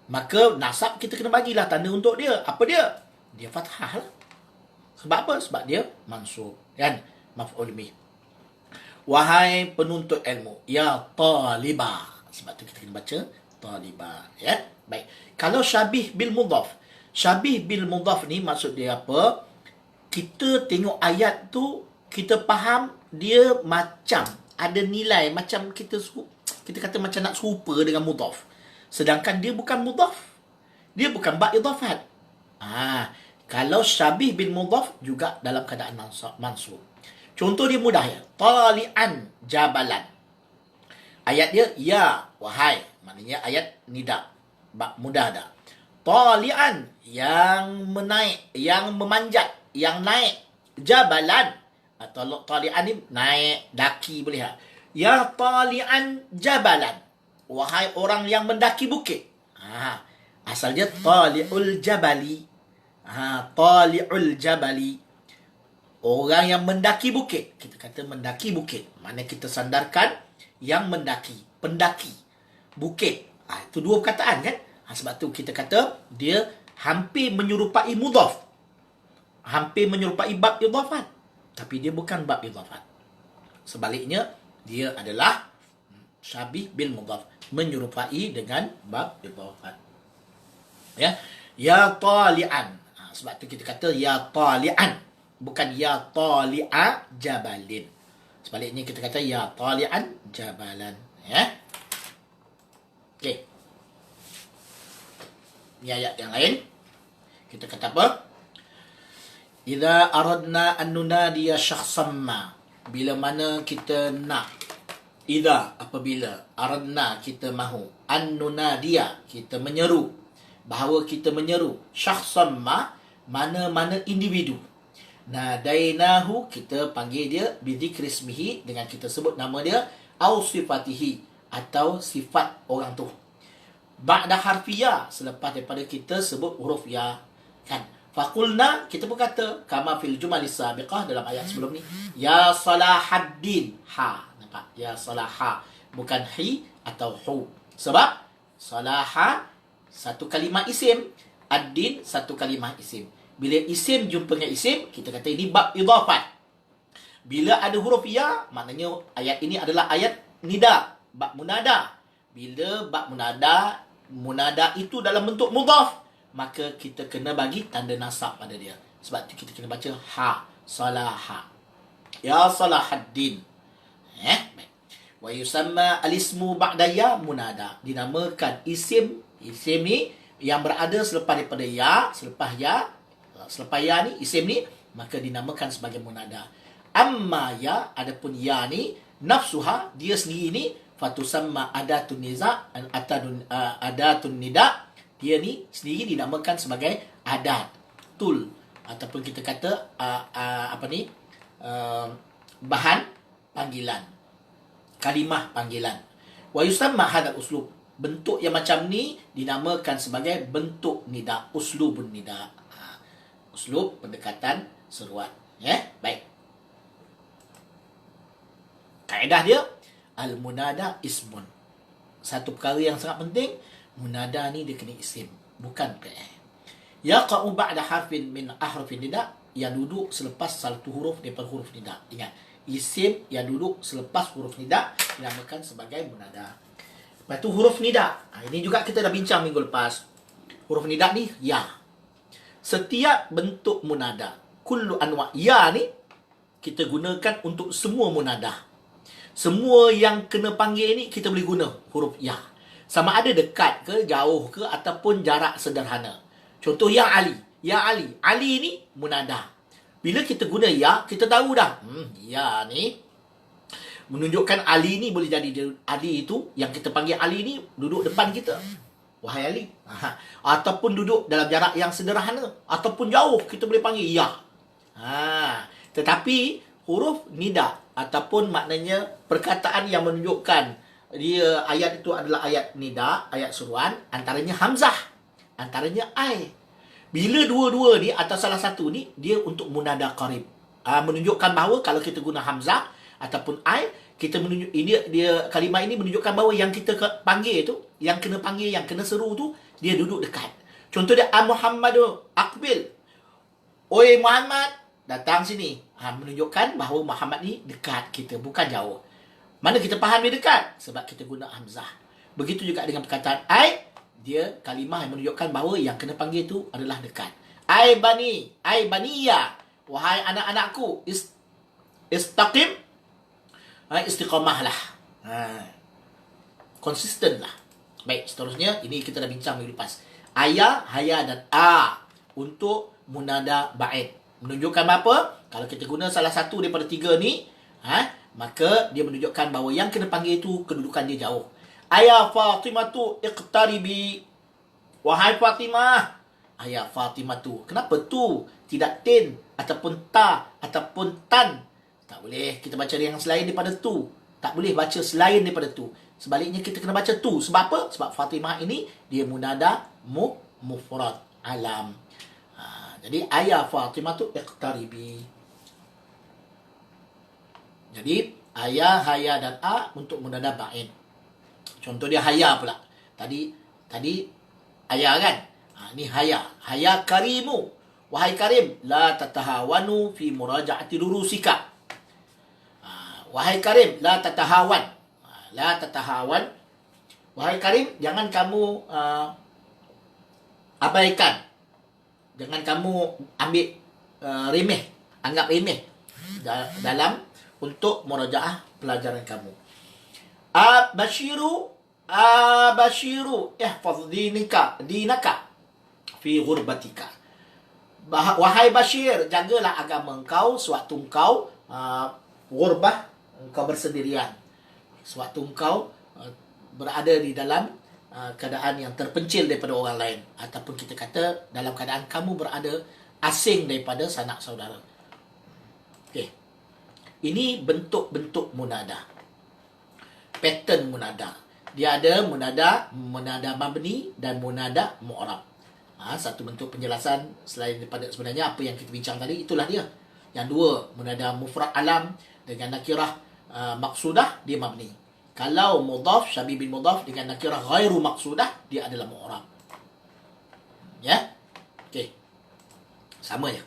Maka nasab kita kena bagilah tanda untuk dia. Apa dia? Dia fathah lah. Sebab apa? Sebab dia mansub. Kan? Maf'ul bih. Wahai penuntut ilmu. Ya talibah. Sebab tu kita kena baca talibah. Ya? Baik. Kalau syabih bil mudhaf. Syabih bil mudhaf ni maksud dia apa? Kita tengok ayat tu, kita faham dia macam ada nilai. Macam kita kata macam nak serupa dengan mudhaf. Sedangkan dia bukan mudhaf. Dia bukan bab idhafat. Kalau syabih bil mudhaf juga dalam keadaan mansub. Contoh dia mudah ya. Tali'an jabalan. Ayat dia ya wahai. Maknanya ayat nida. Bab mudah dah. Tali'an yang menaik, yang memanjat, yang naik. Jabalan. Atau tali'an ni naik, daki boleh tak? Ya tali'an jabalan. Wahai orang yang mendaki bukit. Asalnya tali'ul jabali. Tali'ul jabali. Orang yang mendaki bukit. Kita kata mendaki bukit. Mana kita sandarkan yang mendaki. Pendaki. Bukit. Itu dua perkataan kan? Sebab tu kita kata dia hampir menyerupai mudhaf. Hampir menyerupai bab idhafat. Tapi dia bukan bab idhafat. Sebaliknya, dia adalah syabih bil mudhaf. Menyerupai dengan bab idhafat. Ya tali'an. Sebab tu kita kata ya tali'an. Bukan ya tali'a jabalin. Sebaliknya kita kata ya tali'an jabalan. Okey. Ini ayat yang lain. Kita kata apa? Idza aradna an nunadiya syakhsan ma. Bila mana kita nak. Idza apabila aradna kita mahu an nunadiya kita menyeru. Bahawa kita menyeru syakhsan ma mana-mana individu. Nadainahu, kita panggil dia bidzikri ismihi, dengan kita sebut nama dia, au sifatihi, atau sifat orang tu. Ba'da harfi ya, selepas daripada kita sebut huruf ya, kan. Faqulna, kita berkata kama fil jumalis sabiqah, dalam ayat sebelum ni, ya Salahaddin, ha, nampak, ya Salaha, bukan hi atau hu. Sebab Salaha satu kalimah isim, ad-din satu kalimah isim. Bila isim jumpa dengan isim, kita kata ini bab idhafat. Bila ada huruf ya, maknanya ayat ini adalah ayat nida, bab munada. Bila bab munada itu dalam bentuk mudhaf, maka kita kena bagi tanda nasab pada dia. Sebab tu kita kena baca ha, Salaha. Ya Salahaddin. Baik. Wa yusamma al-ismu ba'da ya munada. Dinamakan isim ni yang berada selepas daripada ya, selepas ya ni, isim ni, maka dinamakan sebagai munada. Amma ya, adapun ya ni, nafsuha, dia sendiri ni, fatusamma adatun niza, adatun nida, dia ni sendiri dinamakan sebagai adat, tul, ataupun kita kata bahan panggilan, kalimah panggilan. Wa yusamma hadal uslub, bentuk yang macam ni dinamakan sebagai bentuk nida, uslubun nida. Uslub pendekatan seruan. Baik. Kaedah dia, al-munada ismun. Satu perkara yang sangat penting, munada ni dia kena isim, bukan fi'il. Yaqa'u ba'da harfin min ahrufin nida, yang duduk selepas satu huruf daripada huruf nida. Ingat, isim yang duduk selepas huruf nida dinamakan sebagai munada. Lepas tu huruf nida. Ini juga kita dah bincang minggu lepas. Huruf nida ni ya. Setiap bentuk munada, kullu anwa' ya ni, kita gunakan untuk semua munada. Semua yang kena panggil ni, kita boleh guna huruf ya. Sama ada dekat ke, jauh ke, ataupun jarak sederhana. Contoh, ya Ali. Ya Ali. Ali ni munada. Bila kita guna ya, kita tahu dah. Ya ni menunjukkan Ali ni boleh jadi Ali itu, yang kita panggil Ali ni, duduk depan kita. Wahai Ali. Ataupun duduk dalam jarak yang sederhana, ataupun jauh, kita boleh panggil ya. Tetapi huruf nida, ataupun maknanya perkataan yang menunjukkan dia ayat itu adalah ayat nida, ayat seruan, antaranya hamzah, antaranya ai. Bila dua-dua ni atau salah satu ni, dia untuk munada qarib. Menunjukkan bahawa kalau kita guna hamzah ataupun ai, kita menunjuk ini, dia kalimah ini menunjukkan bahawa yang kita panggil tu, yang kena panggil, yang kena seru tu, dia duduk dekat. Contoh dia, Muhammadu aqbil. Oi Muhammad, datang sini. Menunjukkan bahawa Muhammad ni dekat kita, bukan jauh. Mana kita faham dia dekat? Sebab kita guna hamzah. Begitu juga dengan perkataan ai, dia kalimah yang menunjukkan bahawa yang kena panggil tu adalah dekat. Ai baniya, wahai anak-anakku, istaqim, istiqamah lah. Konsisten lah. Baik, seterusnya, ini kita dah bincang minggu lepas. Ayah, haya dan a untuk munada ba'id. Menunjukkan apa? Kalau kita guna salah satu daripada tiga ni, maka dia menunjukkan bahawa yang kena panggil itu kedudukan dia jauh. Ayah Fatimah tu iqtaribi, wahai Fatimah. Ayah Fatimah tu, kenapa tu tidak tin ataupun ta ataupun tan? Tak boleh kita baca yang selain daripada tu. Tak boleh baca selain daripada tu. Sebaliknya kita kena baca tu. Sebab apa? Sebab Fatimah ini dia munada mufrad alam. Jadi ayah Fatimah tu iqtaribi. Jadi ayah, haya dan a untuk munada ba'in. Contoh dia haya pula. Tadi ayah kan? Ni haya. Haya karimu. Wahai Karim, la tatahawanu fi muraja'ati durusika. Wahai Karim, la tatahawan. La tatahawan. Wahai Karim, jangan kamu abaikan. Jangan kamu ambil remeh. Anggap remeh dalam untuk murajaah pelajaran kamu. Abashiru ihfaz dinaka fi ghurbatika. Wahai Bashir, jagalah agama engkau sewaktu engkau ghurbah, engkau bersendirian. Sewaktu engkau berada di dalam keadaan yang terpencil daripada orang lain, ataupun kita kata dalam keadaan kamu berada asing daripada sanak saudara. Ini bentuk-bentuk munada. Pattern munada. Dia ada munada mabni dan munada mu'rab. Satu bentuk penjelasan selain daripada sebenarnya apa yang kita bincang tadi, itulah dia. Yang dua, munada mufrad alam dengan nakirah maqsudah, dia mabni. Kalau mudhaf, syabih bin mudhaf dengan nakirah ghairu maqsudah, dia adalah mu'rab. Ya? Okey. Sama je.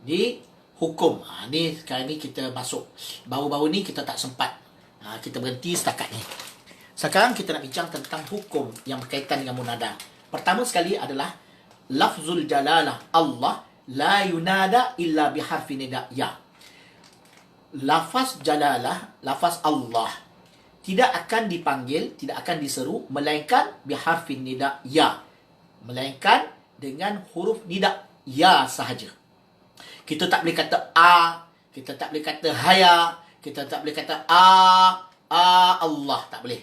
Di hukum. Ni sekarang ni kita masuk. Baru-baru ni kita tak sempat. Kita berhenti setakat ni. Sekarang kita nak bincang tentang hukum yang berkaitan dengan munada. Pertama sekali adalah lafzul jalalah Allah la yunada illa biharfi nida ya. Lafaz jalalah, lafaz Allah tidak akan dipanggil, tidak akan diseru melainkan biharfi nida ya. Melainkan dengan huruf nida ya sahaja. Kita tak boleh kata a, kita tak boleh kata haya, kita tak boleh kata Allah, tak boleh.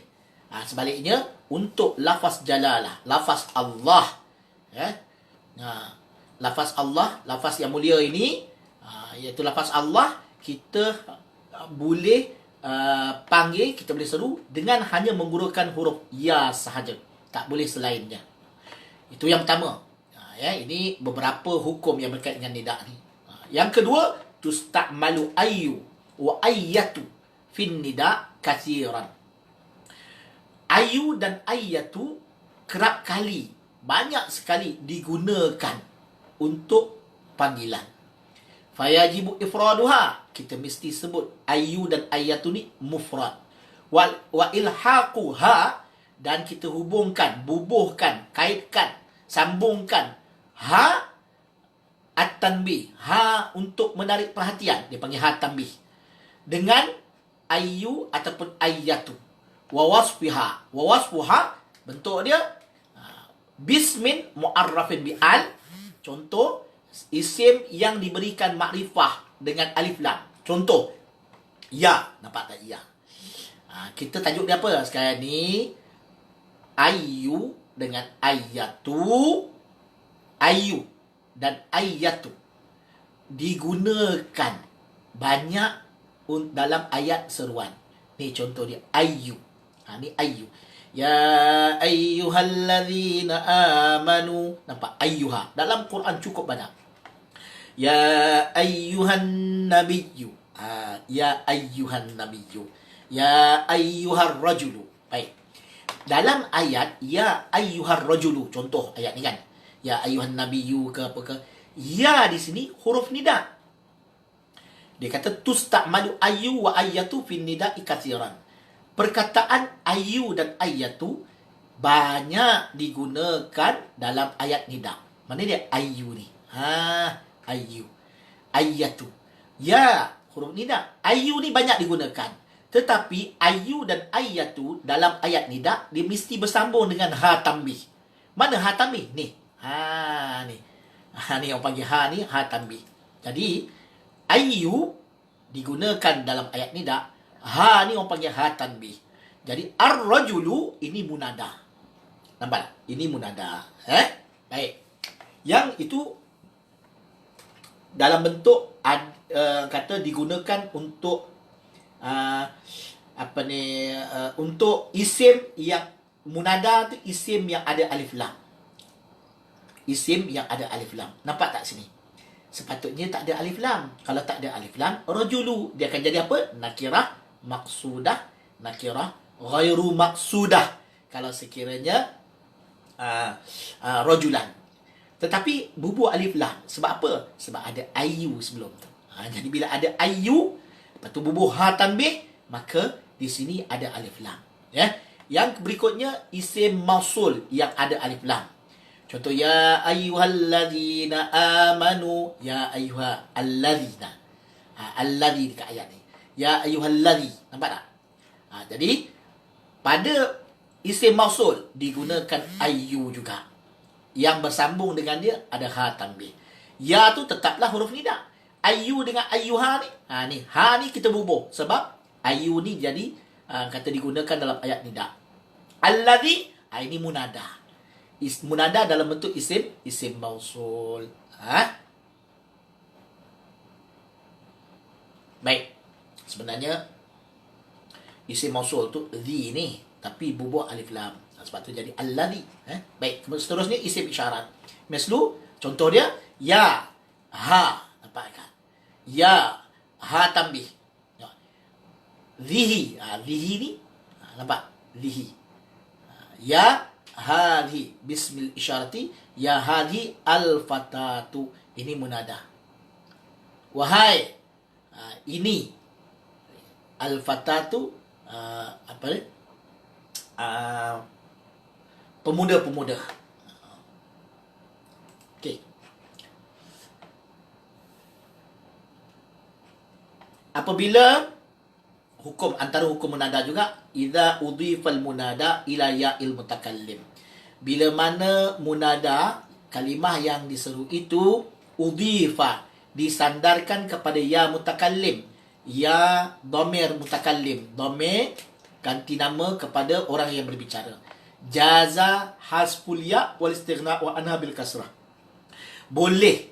Sebaliknya, untuk lafaz jalalah, lafaz Allah, lafaz Allah, lafaz yang mulia ini, iaitu lafaz Allah, kita boleh panggil, kita boleh seru dengan hanya menggunakan huruf ya sahaja. Tak boleh selainnya. Itu yang pertama. Ini beberapa hukum yang berkaitan dengan nida ni. Yang kedua, tusta'malu ayyu wa ayyatu fin nida kathiran. Ayu dan ayyatu kerap kali, banyak sekali digunakan untuk panggilan. Fayajibu ifraduha, kita mesti sebut ayu dan ayyatu ni mufrad. Wa ilhaquha, dan kita hubungkan, bubuhkan, kaitkan, sambungkan ha at-tanbih, ha untuk menarik perhatian, dia panggil ha tanbih, dengan ayu ataupun ayyatu. Wa wasfuha, bentuk dia bismin mu'arrafin bi'al. Contoh, isim yang diberikan makrifah dengan alif lam. Contoh, ya, nampak tak ya? Kita tajuk dia apa sekarang ni? Ayu dengan ayyatu. Ayu dan ayyatu digunakan banyak dalam ayat seruan. Ni contoh dia, ayu. Ni ayu. Ya ayyuhallazina amanu. Nampak? Ayyuha. Dalam Quran cukup banyak. Ya ayyuhan nabiyyu. Ya ayyuhan nabiyyu. Ya ayyuhar rajulu. Baik. Dalam ayat ya ayyuhar rajulu, contoh ayat ni kan. Ya ayyuhan nabiyyu ke apa ke. Ya di sini huruf nida. Dia kata tusta'malu ayyu wa ayyatu fin nida'i katsiran. Perkataan ayu dan ayyatu banyak digunakan dalam ayat nida. Mana dia ayu ni? Ayu. Ayyatu. Ya, huruf nida. Ayu ni banyak digunakan. Tetapi ayu dan ayyatu dalam ayat nida, dia mesti bersambung dengan ha tanbih. Mana ha tanbih? Ni. Ni. Ni orang panggil ha ni, ha tanbih. Jadi, ayu digunakan dalam ayat nida. Ha ni orang panggil ha tanbih. Jadi ar-rajulu ini munada. Nampak tak? Ini munada. Baik. Yang itu dalam bentuk kata digunakan untuk untuk isim yang munada tu, isim yang ada alif lam. Isim yang ada alif lam. Nampak tak sini? Sepatutnya tak ada alif lam. Kalau tak ada alif lam, rajulu dia akan jadi apa? Nakirah maqsudah, nakirah ghairu maqsudah kalau sekiranya rajulan. Tetapi bubuh alif lam. Sebab apa? Sebab ada ayu sebelum tu. Jadi bila ada ayu, lepas tu bubuh ha tanbih, maka di sini ada alif lam. Ya. Yang berikutnya isim mausul yang ada alif lam. Contoh, ya ayyuhallazina amanu, ya ayyuhallazina. Allazi dekat ayat ni. Ya ayyuhallazi. Nampak tak? Jadi, pada isim mausul digunakan ayyu juga. Yang bersambung dengan dia ada ha tanbih. Ya tu tetaplah huruf nida. Ayyu dengan ayyuha ni. Ni. Ha ni kita bubuh. Sebab ayyu ni jadi kata digunakan dalam ayat nida. Allazi, ini munada. Munada dalam bentuk isim mausul. Sebenarnya isim mausul tu dhi ni, tapi bubuh alif lam. Sebab tu jadi alladhi. Baik, seterusnya isim isyarat. Mislu, contoh dia, ya, ha. Nampak kan? Ya, ha tambih. Dhihi. Dhihi ni, nampak? Dhihi. Ya, hadhi. Bismil isyarati. Ya, hadhi al-fatatu. Ini munada. Wahai, ini. Al-fatatu, apa ni? Pemuda-pemuda. Okey. Apabila hukum antara hukum munada juga, idza udhifal munada ila ya'il mutakallim. Bila mana munada, kalimah yang diseru itu udhifa, disandarkan kepada ya mutakallim. Ya dhamir mutakallim. Dhamir ganti nama kepada orang yang berbicara. Jaza hasful ya wal istighna wa anha bil kasrah. Boleh,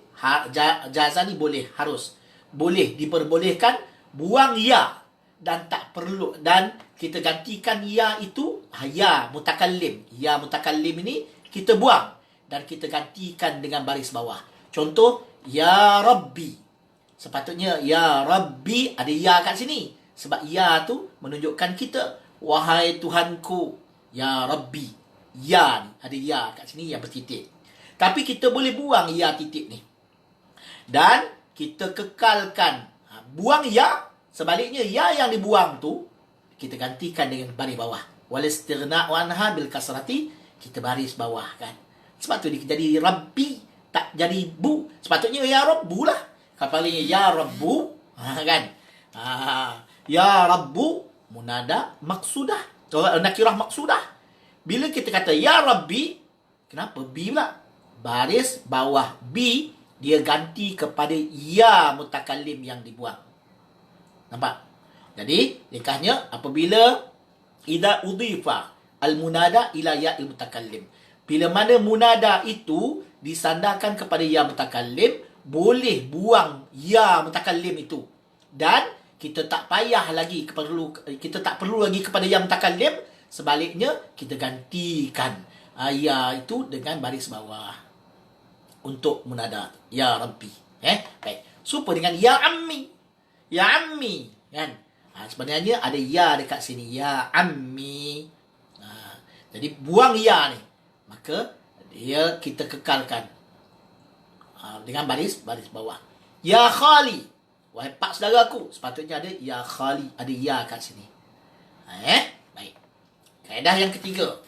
jaza ni boleh, harus. Boleh, diperbolehkan buang ya, dan tak perlu, dan kita gantikan ya itu ya mutakallim. Ya mutakallim ini kita buang dan kita gantikan dengan baris bawah. Contoh, ya Rabbi. Sepatutnya ya Rabbi ada ya kat sini. Sebab ya tu menunjukkan kita, wahai Tuhanku, ya Rabbi. Ya ni, ada ya kat sini yang bertitik. Tapi kita boleh buang ya titik ni. Dan kita kekalkan. Buang ya, sebaliknya ya yang dibuang tu, kita gantikan dengan baris bawah. Wal istighna wa anha bil kasrati, kita baris bawah kan. Sebab tu dia jadi Rabbi, tak jadi bu. Sepatutnya ya Rabbu lah. Kapalnya ya Rabbu, kan? Ya Rabbu, munada maksudah. Nakirah maksudah. Bila kita kata ya Rabbi, kenapa bi pula? Baris bawah bi, dia ganti kepada ya mutakallim yang dibuang. Nampak? Jadi, ringkasnya, apabila idza udhifa al-munada ila ya'il mutakallim. Bila mana munada itu disandarkan kepada ya mutakallim, boleh buang ya mutakallim itu. Dan kita tak payah lagi, kita tak perlu lagi kepada ya mutakallim. Sebaliknya, kita gantikan ya itu dengan baris bawah. Untuk munada ya Rabbi. Baik. Serupa dengan ya Ammi. Ya Ammi, kan? Sebenarnya ada ya dekat sini, ya Ammi. Jadi buang ya ni. Maka dia kita kekalkan dengan baris bawah. Ya Khali. Wahai pak saudaraku. Sepatutnya ada ya Khali, ada ya kat sini. Baik. Kaedah yang ketiga.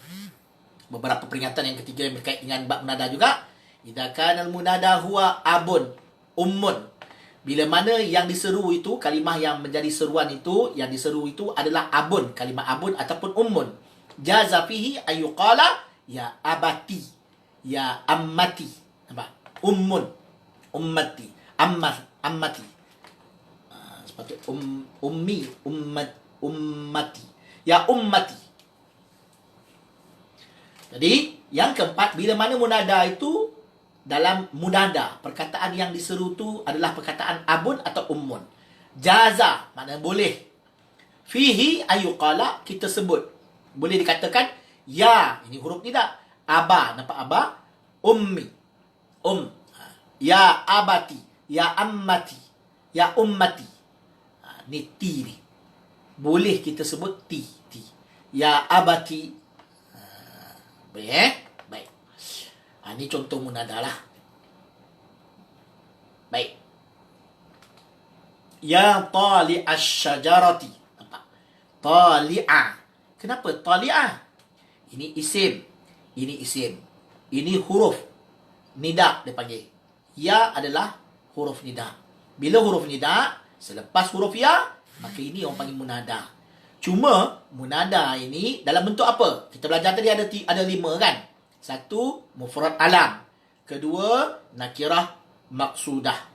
Beberapa peringatan yang ketiga yang berkait dengan bab munada juga. Idza kana al-munada huwa abun, ummun. Bila mana yang diseru itu, kalimah yang menjadi seruan itu, yang diseru itu adalah abun, kalimah abun ataupun ummun. Jaza fihi ayyuqala ya abati, ya ammati. Nampak? Ummun, ummati, ammati. Sepatutnya ummi, ummati. Ya ummati. Jadi, yang keempat, bila mana munada itu, dalam munada, perkataan yang diseru tu adalah perkataan abun atau ummun. Jaza, maknanya boleh. Fihi ayuqala, kita sebut. Boleh dikatakan, ya, ini huruf nida. Aba, nampak aba? Ummi. Ya abati, ya ammati, ya ummati. Ni ti ni. Boleh kita sebut ti. Ya abati. Baik, baik. Ini contoh munada lah. Baik. Ya tali'ash syajarati. Nampak? Tali'a. Kenapa tali'a? Ini isim. Ini isim. Ini huruf nida dia panggil. Ya adalah huruf nida. Bila huruf nida, selepas huruf ya, maka ini orang panggil munada. Cuma, munada ini dalam bentuk apa? Kita belajar tadi ada 5 kan? Satu, mufrad alam. Kedua, nakirah maksudah.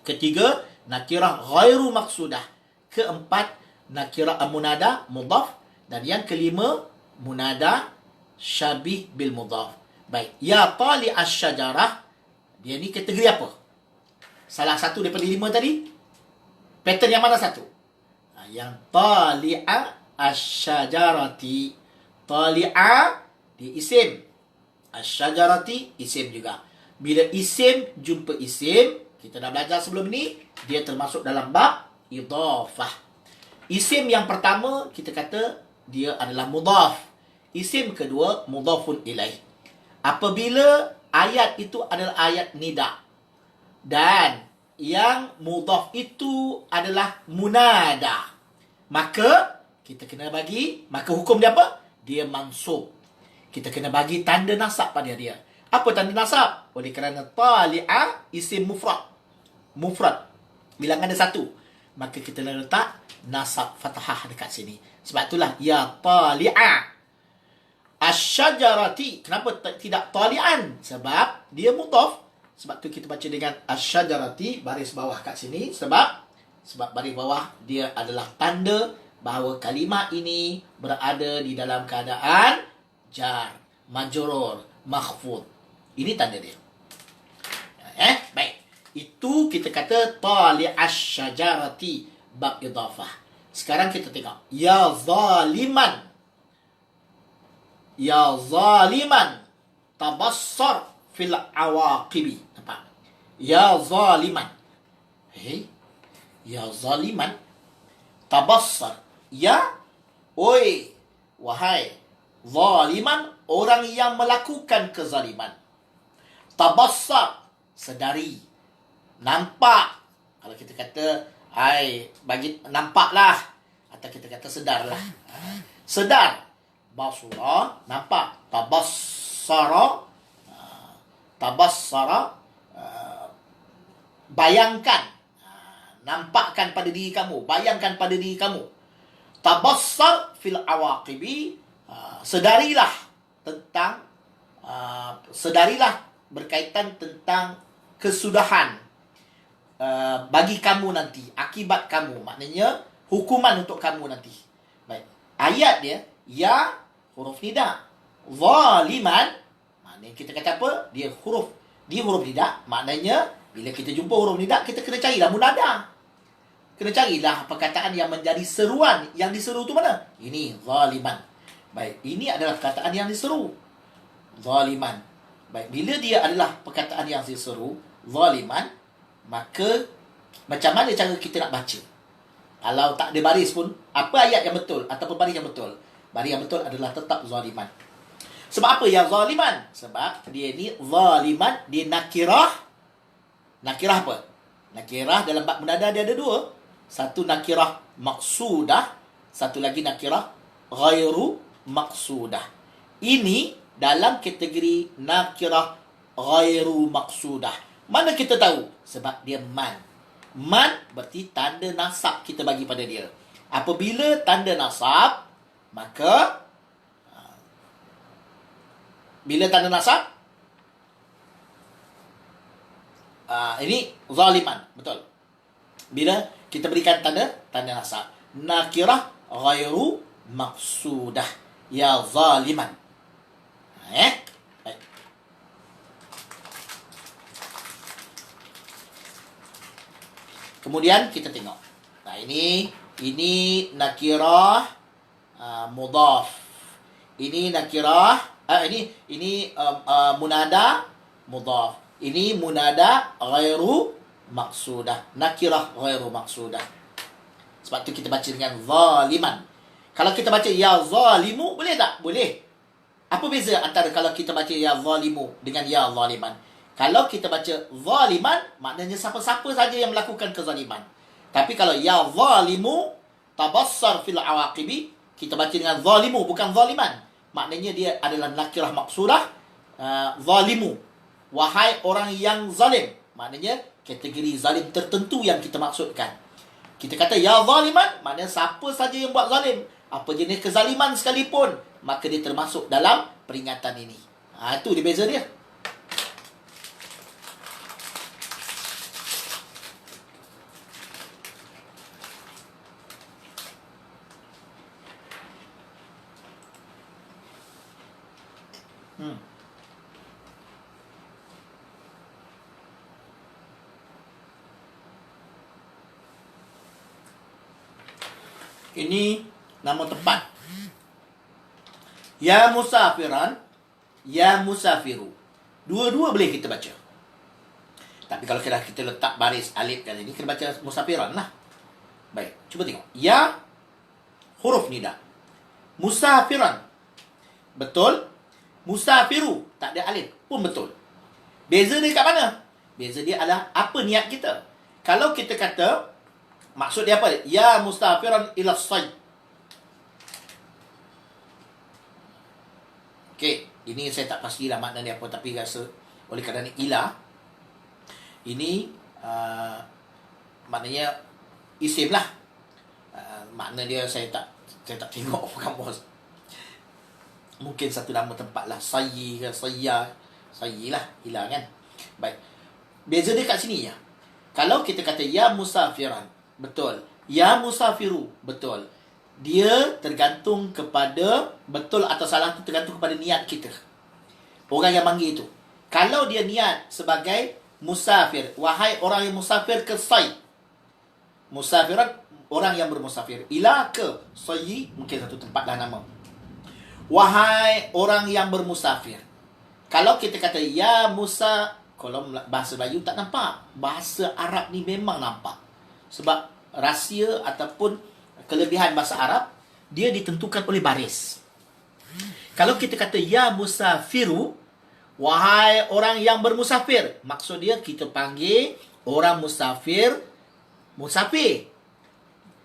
Ketiga, nakirah ghairu maksudah. Keempat, nakirah munada mudhaf. Dan yang kelima, munada syabih bil mudhaf. Baik, ya tali asyajarah. Dia ni kategori apa? Salah satu daripada 5 tadi. Pattern yang mana satu? Yang tali'a asyajarati. Tali'a dia isim. Asyajarati isim juga. Bila isim jumpa isim, kita dah belajar sebelum ni, dia termasuk dalam bab idhafah. Isim yang pertama kita kata dia adalah mudhaf. Isim kedua mudhafun ilaih. Apabila ayat itu adalah ayat nida dan yang mudhaf itu adalah munada, maka kita kena bagi, maka hukum dia apa? Dia mansub. Kita kena bagi tanda nasab pada dia. Apa tanda nasab? Oleh kerana tali'a isim mufrad. Mufrad. Bilangan ada satu. Maka kita letak nasab fathah dekat sini. Sebab itulah ya tali'a asyajarati. Kenapa tidak tali'an? Sebab dia mudhaf. Sebab tu kita baca dengan asyajarati baris bawah kat sini. Sebab baris bawah dia adalah tanda bahawa kalimah ini berada di dalam keadaan jar, majrur, makhfud. Ini tanda dia. Baik. Itu kita kata tali'ash syajarati bab idhafah. Sekarang kita tengok. Ya zaliman. Ya zaliman. Tabassar fil awaqibi. Nampak? Ya zaliman. Ya zaliman. Tabassar. Ya. Oi. Wahai. Zaliman. Orang yang melakukan kezaliman. Tabassar. Sedari. Nampak. Kalau kita kata, bagi nampaklah. Atau kita kata sedarlah. Sedar. Basura. Nampak. Tabassara. Tabassara. Bayangkan. Nampakkan pada diri kamu. Bayangkan pada diri kamu. Tabassar fil awaqibi. Sedarilah tentang sedarilah berkaitan tentang kesudahan bagi kamu nanti, akibat kamu, maknanya hukuman untuk kamu nanti. Baik. Ayat dia ya huruf nida. Zaliman maknanya kita kata apa? Dia huruf nida, maknanya bila kita jumpa huruf nida kita kena carilah munada. Kena carilah perkataan yang menjadi seruan. Yang diseru tu mana? Ini zaliman. Baik, ini adalah perkataan yang diseru. Zaliman. Baik, bila dia adalah perkataan yang diseru, zaliman, maka macam mana cara kita nak baca? Kalau tak ada baris pun, apa ayat yang betul ataupun baris yang betul? Baris yang betul adalah tetap zaliman. Sebab apa ya zaliman? Sebab dia ni zaliman, dia nakirah. Nakirah apa? Nakirah dalam bab munada dia ada dua. Satu nakirah maqsudah, satu lagi nakirah ghairu maqsudah. Ini dalam kategori nakirah ghairu maqsudah. Mana kita tahu? Sebab dia man. Man berarti tanda nasab kita bagi pada dia. Apabila tanda nasab, maka bila tanda nasab, ini zaliman, betul. Bila kita berikan tanda nasab, nakirah ghairu maqsudah, ya zaliman. Baik. Kemudian kita tengok. Nah, ini nakirah mudhaf. Ini nakirah ini munada mudhaf. Ini munada ghairu maqsudah. Nakirah ghairu maqsudah. Sebab tu kita baca dengan zaliman. Kalau kita baca ya zalimu, boleh tak? Boleh. Apa beza antara kalau kita baca ya zalimu dengan ya zaliman? Kalau kita baca zaliman, maknanya siapa-siapa saja yang melakukan kezaliman. Tapi kalau ya zalimu tabassar fil awaqibi, kita baca dengan zalimu, bukan zaliman. Maknanya dia adalah nakirah maqsudah. Zalimu, wahai orang yang zalim. Maknanya kategori zalim tertentu yang kita maksudkan. Kita kata ya zaliman, maknanya siapa saja yang buat zalim, apa jenis kezaliman sekalipun, maka dia termasuk dalam peringatan ini. Itu dia beza dia. Ini nama tempat. Ya musafiran, ya musafiru. Dua-dua boleh kita baca. Tapi kalau kita letak baris alif kan ini, kita baca musafiran lah. Baik, cuba tengok. Ya, huruf nida. Musafiran. Betul. Musafiru, tak ada alif pun betul. Beza dia kat mana? Beza dia adalah apa niat kita. Kalau kita kata, maksud dia apa? Ya musafiran ila sayd. Okey, ini saya tak pastilah makna dia apa, tapi rasa oleh kerana ila, ini maknanya isim lah. Makna dia saya tak tengok kamus. Mungkin satu nama tempat lah, sayyi ke sayya, sayyi lah, ila kan. Baik, beza dia kat sini ya. Kalau kita kata ya musafiran, betul. Ya musafiru, betul. Dia tergantung kepada, betul atau salah itu tergantung kepada niat kita. Orang yang panggil itu. Kalau dia niat sebagai musafir, wahai orang yang musafir ke Said. Musafiran, orang yang bermusafir. Ila ke Sayi, mungkin satu tempat lah nama. Wahai orang yang bermusafir. Kalau kita kata ya Musa, kalau bahasa Melayu tak nampak. Bahasa Arab ni memang nampak. Sebab rahsia ataupun kelebihan bahasa Arab, dia ditentukan oleh baris. Kalau kita kata ya musafiru, wahai orang yang bermusafir, maksud dia kita panggil orang musafir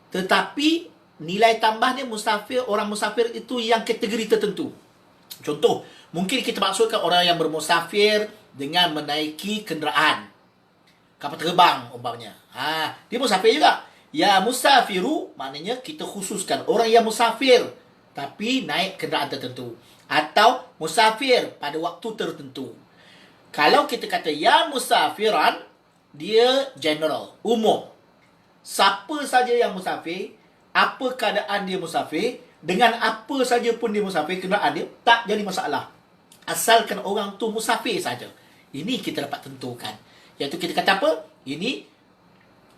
tetapi nilai tambahnya musafir, orang musafir itu yang kategori tertentu. Contoh, mungkin kita maksudkan orang yang bermusafir dengan menaiki kenderaan, kapal terbang umpamanya. Dia musafir juga. Ya musafiru, maknanya kita khususkan orang yang musafir tapi naik kenderaan tertentu, atau musafir pada waktu tertentu. Kalau kita kata ya musafiran, dia general, umum. Siapa saja yang musafir, apa keadaan dia musafir, dengan apa saja pun dia musafir, kenderaan dia tak jadi masalah, asalkan orang tu musafir saja. Ini kita dapat tentukan, iaitu kita kata apa? Ini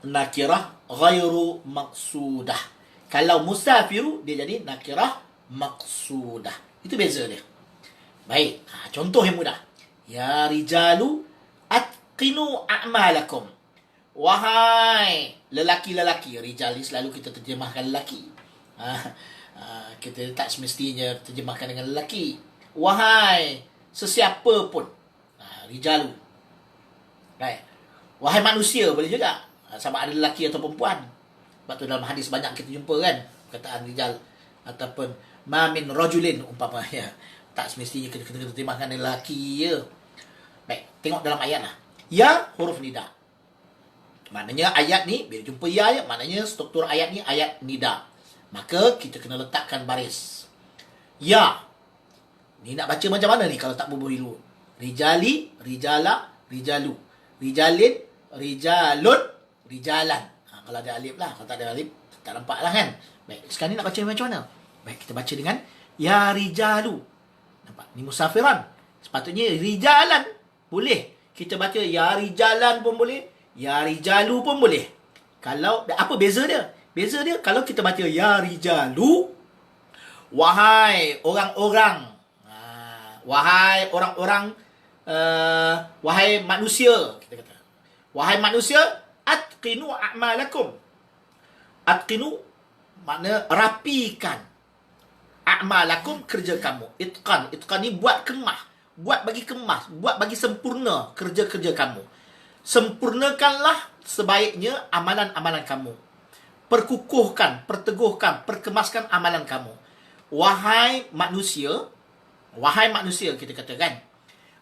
nakirah ghairu maqsudah. Kalau musafiru, dia jadi nakirah maqsudah. Itu beza dia. Baik, contoh yang mudah. Ya rijalu atqinu a'malakum. Wahai lelaki-lelaki. Rijal ni selalu kita terjemahkan lelaki. Kita tak semestinya terjemahkan dengan lelaki. Wahai sesiapa pun. Rijalu. Baik. Wahai manusia boleh juga. Sama ada lelaki atau perempuan. Sebab tu dalam hadis banyak kita jumpa kan perkataan rijal ataupun ma min rajulin umpamanya. Tak semestinya kita terjemahkan lelaki je. Baik, tengok dalam ayat lah. Ya huruf nida. Maknanya ayat ni bila jumpa ya, maknanya struktur ayat ni ayat nida. Maka kita kena letakkan baris. Ya. Ni nak baca macam mana ni kalau tak berbuhilu? Rijali, rijala, rijalu. Rijalin, rijalun, rijalan. Kalau ada alif lah. Kalau tak ada alif, tak nampak lah kan. Baik, sekarang ni nak baca macam mana? Baik, kita baca dengan ya rijalu. Nampak? Ni musafiran. Sepatutnya rijalan. Boleh. Kita baca ya rijalan pun boleh. Ya rijalu pun boleh. Kalau, apa beza dia? Beza dia, kalau kita baca ya rijalu, wahai orang-orang. Wahai orang-orang, wahai manusia. Kita kata. Wahai manusia, atqinu a'malakum. Atqinu makna rapikan. A'malakum, kerja kamu. Itqan ni buat kemah. Buat bagi kemah, buat bagi sempurna kerja-kerja kamu. Sempurnakanlah sebaiknya amalan-amalan kamu. Perkukuhkan, perteguhkan, perkemaskan amalan kamu. Wahai manusia kita katakan.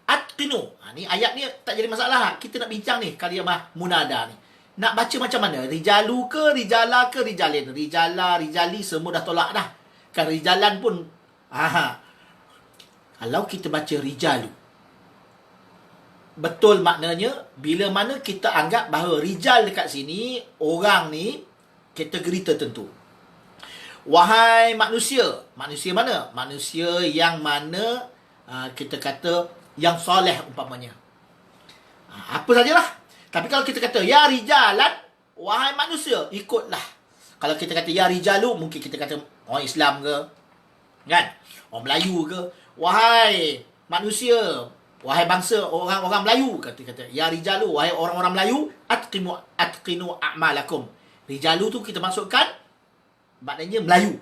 Atqinu. Ni ayat ni tak jadi masalah. Kita nak bincang ni kalimah munada ni. Nak baca macam mana? Rijalu ke, rijala ke, rijalin. Rijala, rijali semua dah tolak dah. Kan rijalan pun. Kalau kita baca rijalu, betul maknanya bila mana kita anggap bahawa rijal dekat sini, orang ni kategori tertentu. Wahai manusia. Manusia mana? Manusia yang mana kita kata yang soleh umpamanya. Apa sajalah. Tapi kalau kita kata ya rijalan, wahai manusia, ikutlah Kalau kita kata ya rijalu, mungkin kita kata orang Islam ke, kan? Orang Melayu ke, wahai manusia, wahai bangsa orang-orang Melayu, kata ya rijalu, wahai orang-orang Melayu, atqinu a'malakum. Rijalu tu kita masukkan maknanya Melayu.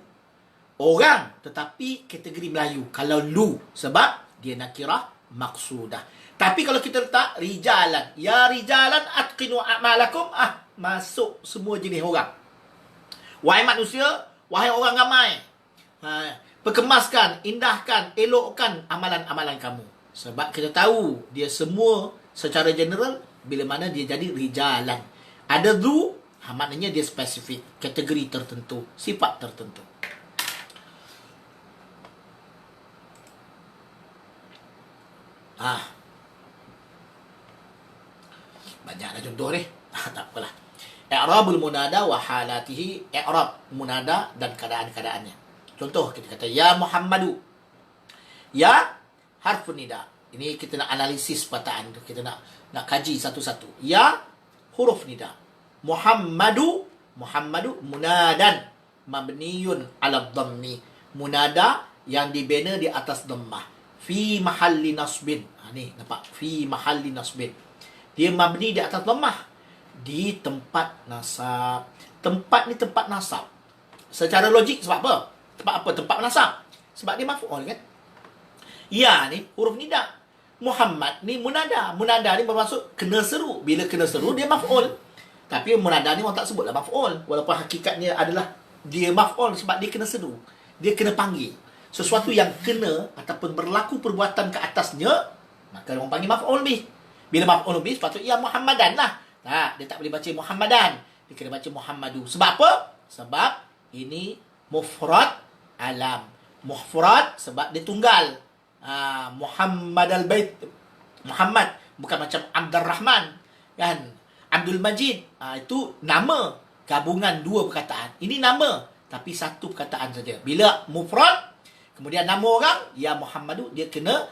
Orang tetapi kategori Melayu. Kalau lu sebab dia nakirah maksudah. Tapi kalau kita letak rijalan, ya rijalan atqinu a'malakum, masuk semua jenis orang. Wahai manusia, wahai orang ramai, perkemaskan, indahkan, elokkan amalan-amalan kamu. Sebab kita tahu dia semua secara general, bila mana dia jadi rijalan. Ada dhu, maknanya dia spesifik, kategori tertentu, sifat tertentu. Banyaklah contoh ni. Tak apalah. I'rabul munada wa halatihi, i'rab munada dan keadaan-keadaannya. Contoh kita kata ya Muhammadu. Ya harfun nida. Ini kita nak analisis perkataan tu, kita nak kaji satu-satu. Ya huruf nida. Muhammadu munadan mabniyun ala dhammi. Munada yang dibina di atas dhammah. Fi mahalli nasbin. Ni nampak, fi mahalli nasbin. Dia mabni di atas dhammah, di tempat nasab. Tempat ni tempat nasab. Secara logik sebab apa? Sebab apa tempat nasab? Sebab dia maf'ul kan? Ya ni huruf nida. Muhammad ni munada. Munada ni bermaksud kena seru. Bila kena seru dia maf'ul. Tapi munada ni orang tak sebutlah maf'ul. Walaupun hakikatnya adalah dia maf'ul sebab dia kena seru. Dia kena panggil. Sesuatu yang kena ataupun berlaku perbuatan ke atasnya, maka orang panggil maf'ul bih. Bila maf'ul bih sepatutnya ya Muhammadan lah. Dia tak boleh baca Muhammadan. Dia kena baca Muhammadu. Sebab apa? Sebab ini mufrad alam. Mufrad sebab dia tunggal. Muhammad al-Bait. Muhammad. Bukan macam Abdul Rahman. Kan? Abdul Majid. Itu nama. Gabungan dua perkataan. Ini nama. Tapi satu perkataan saja. Bila mufrad, kemudian nama orang, ya Muhammadu, dia kena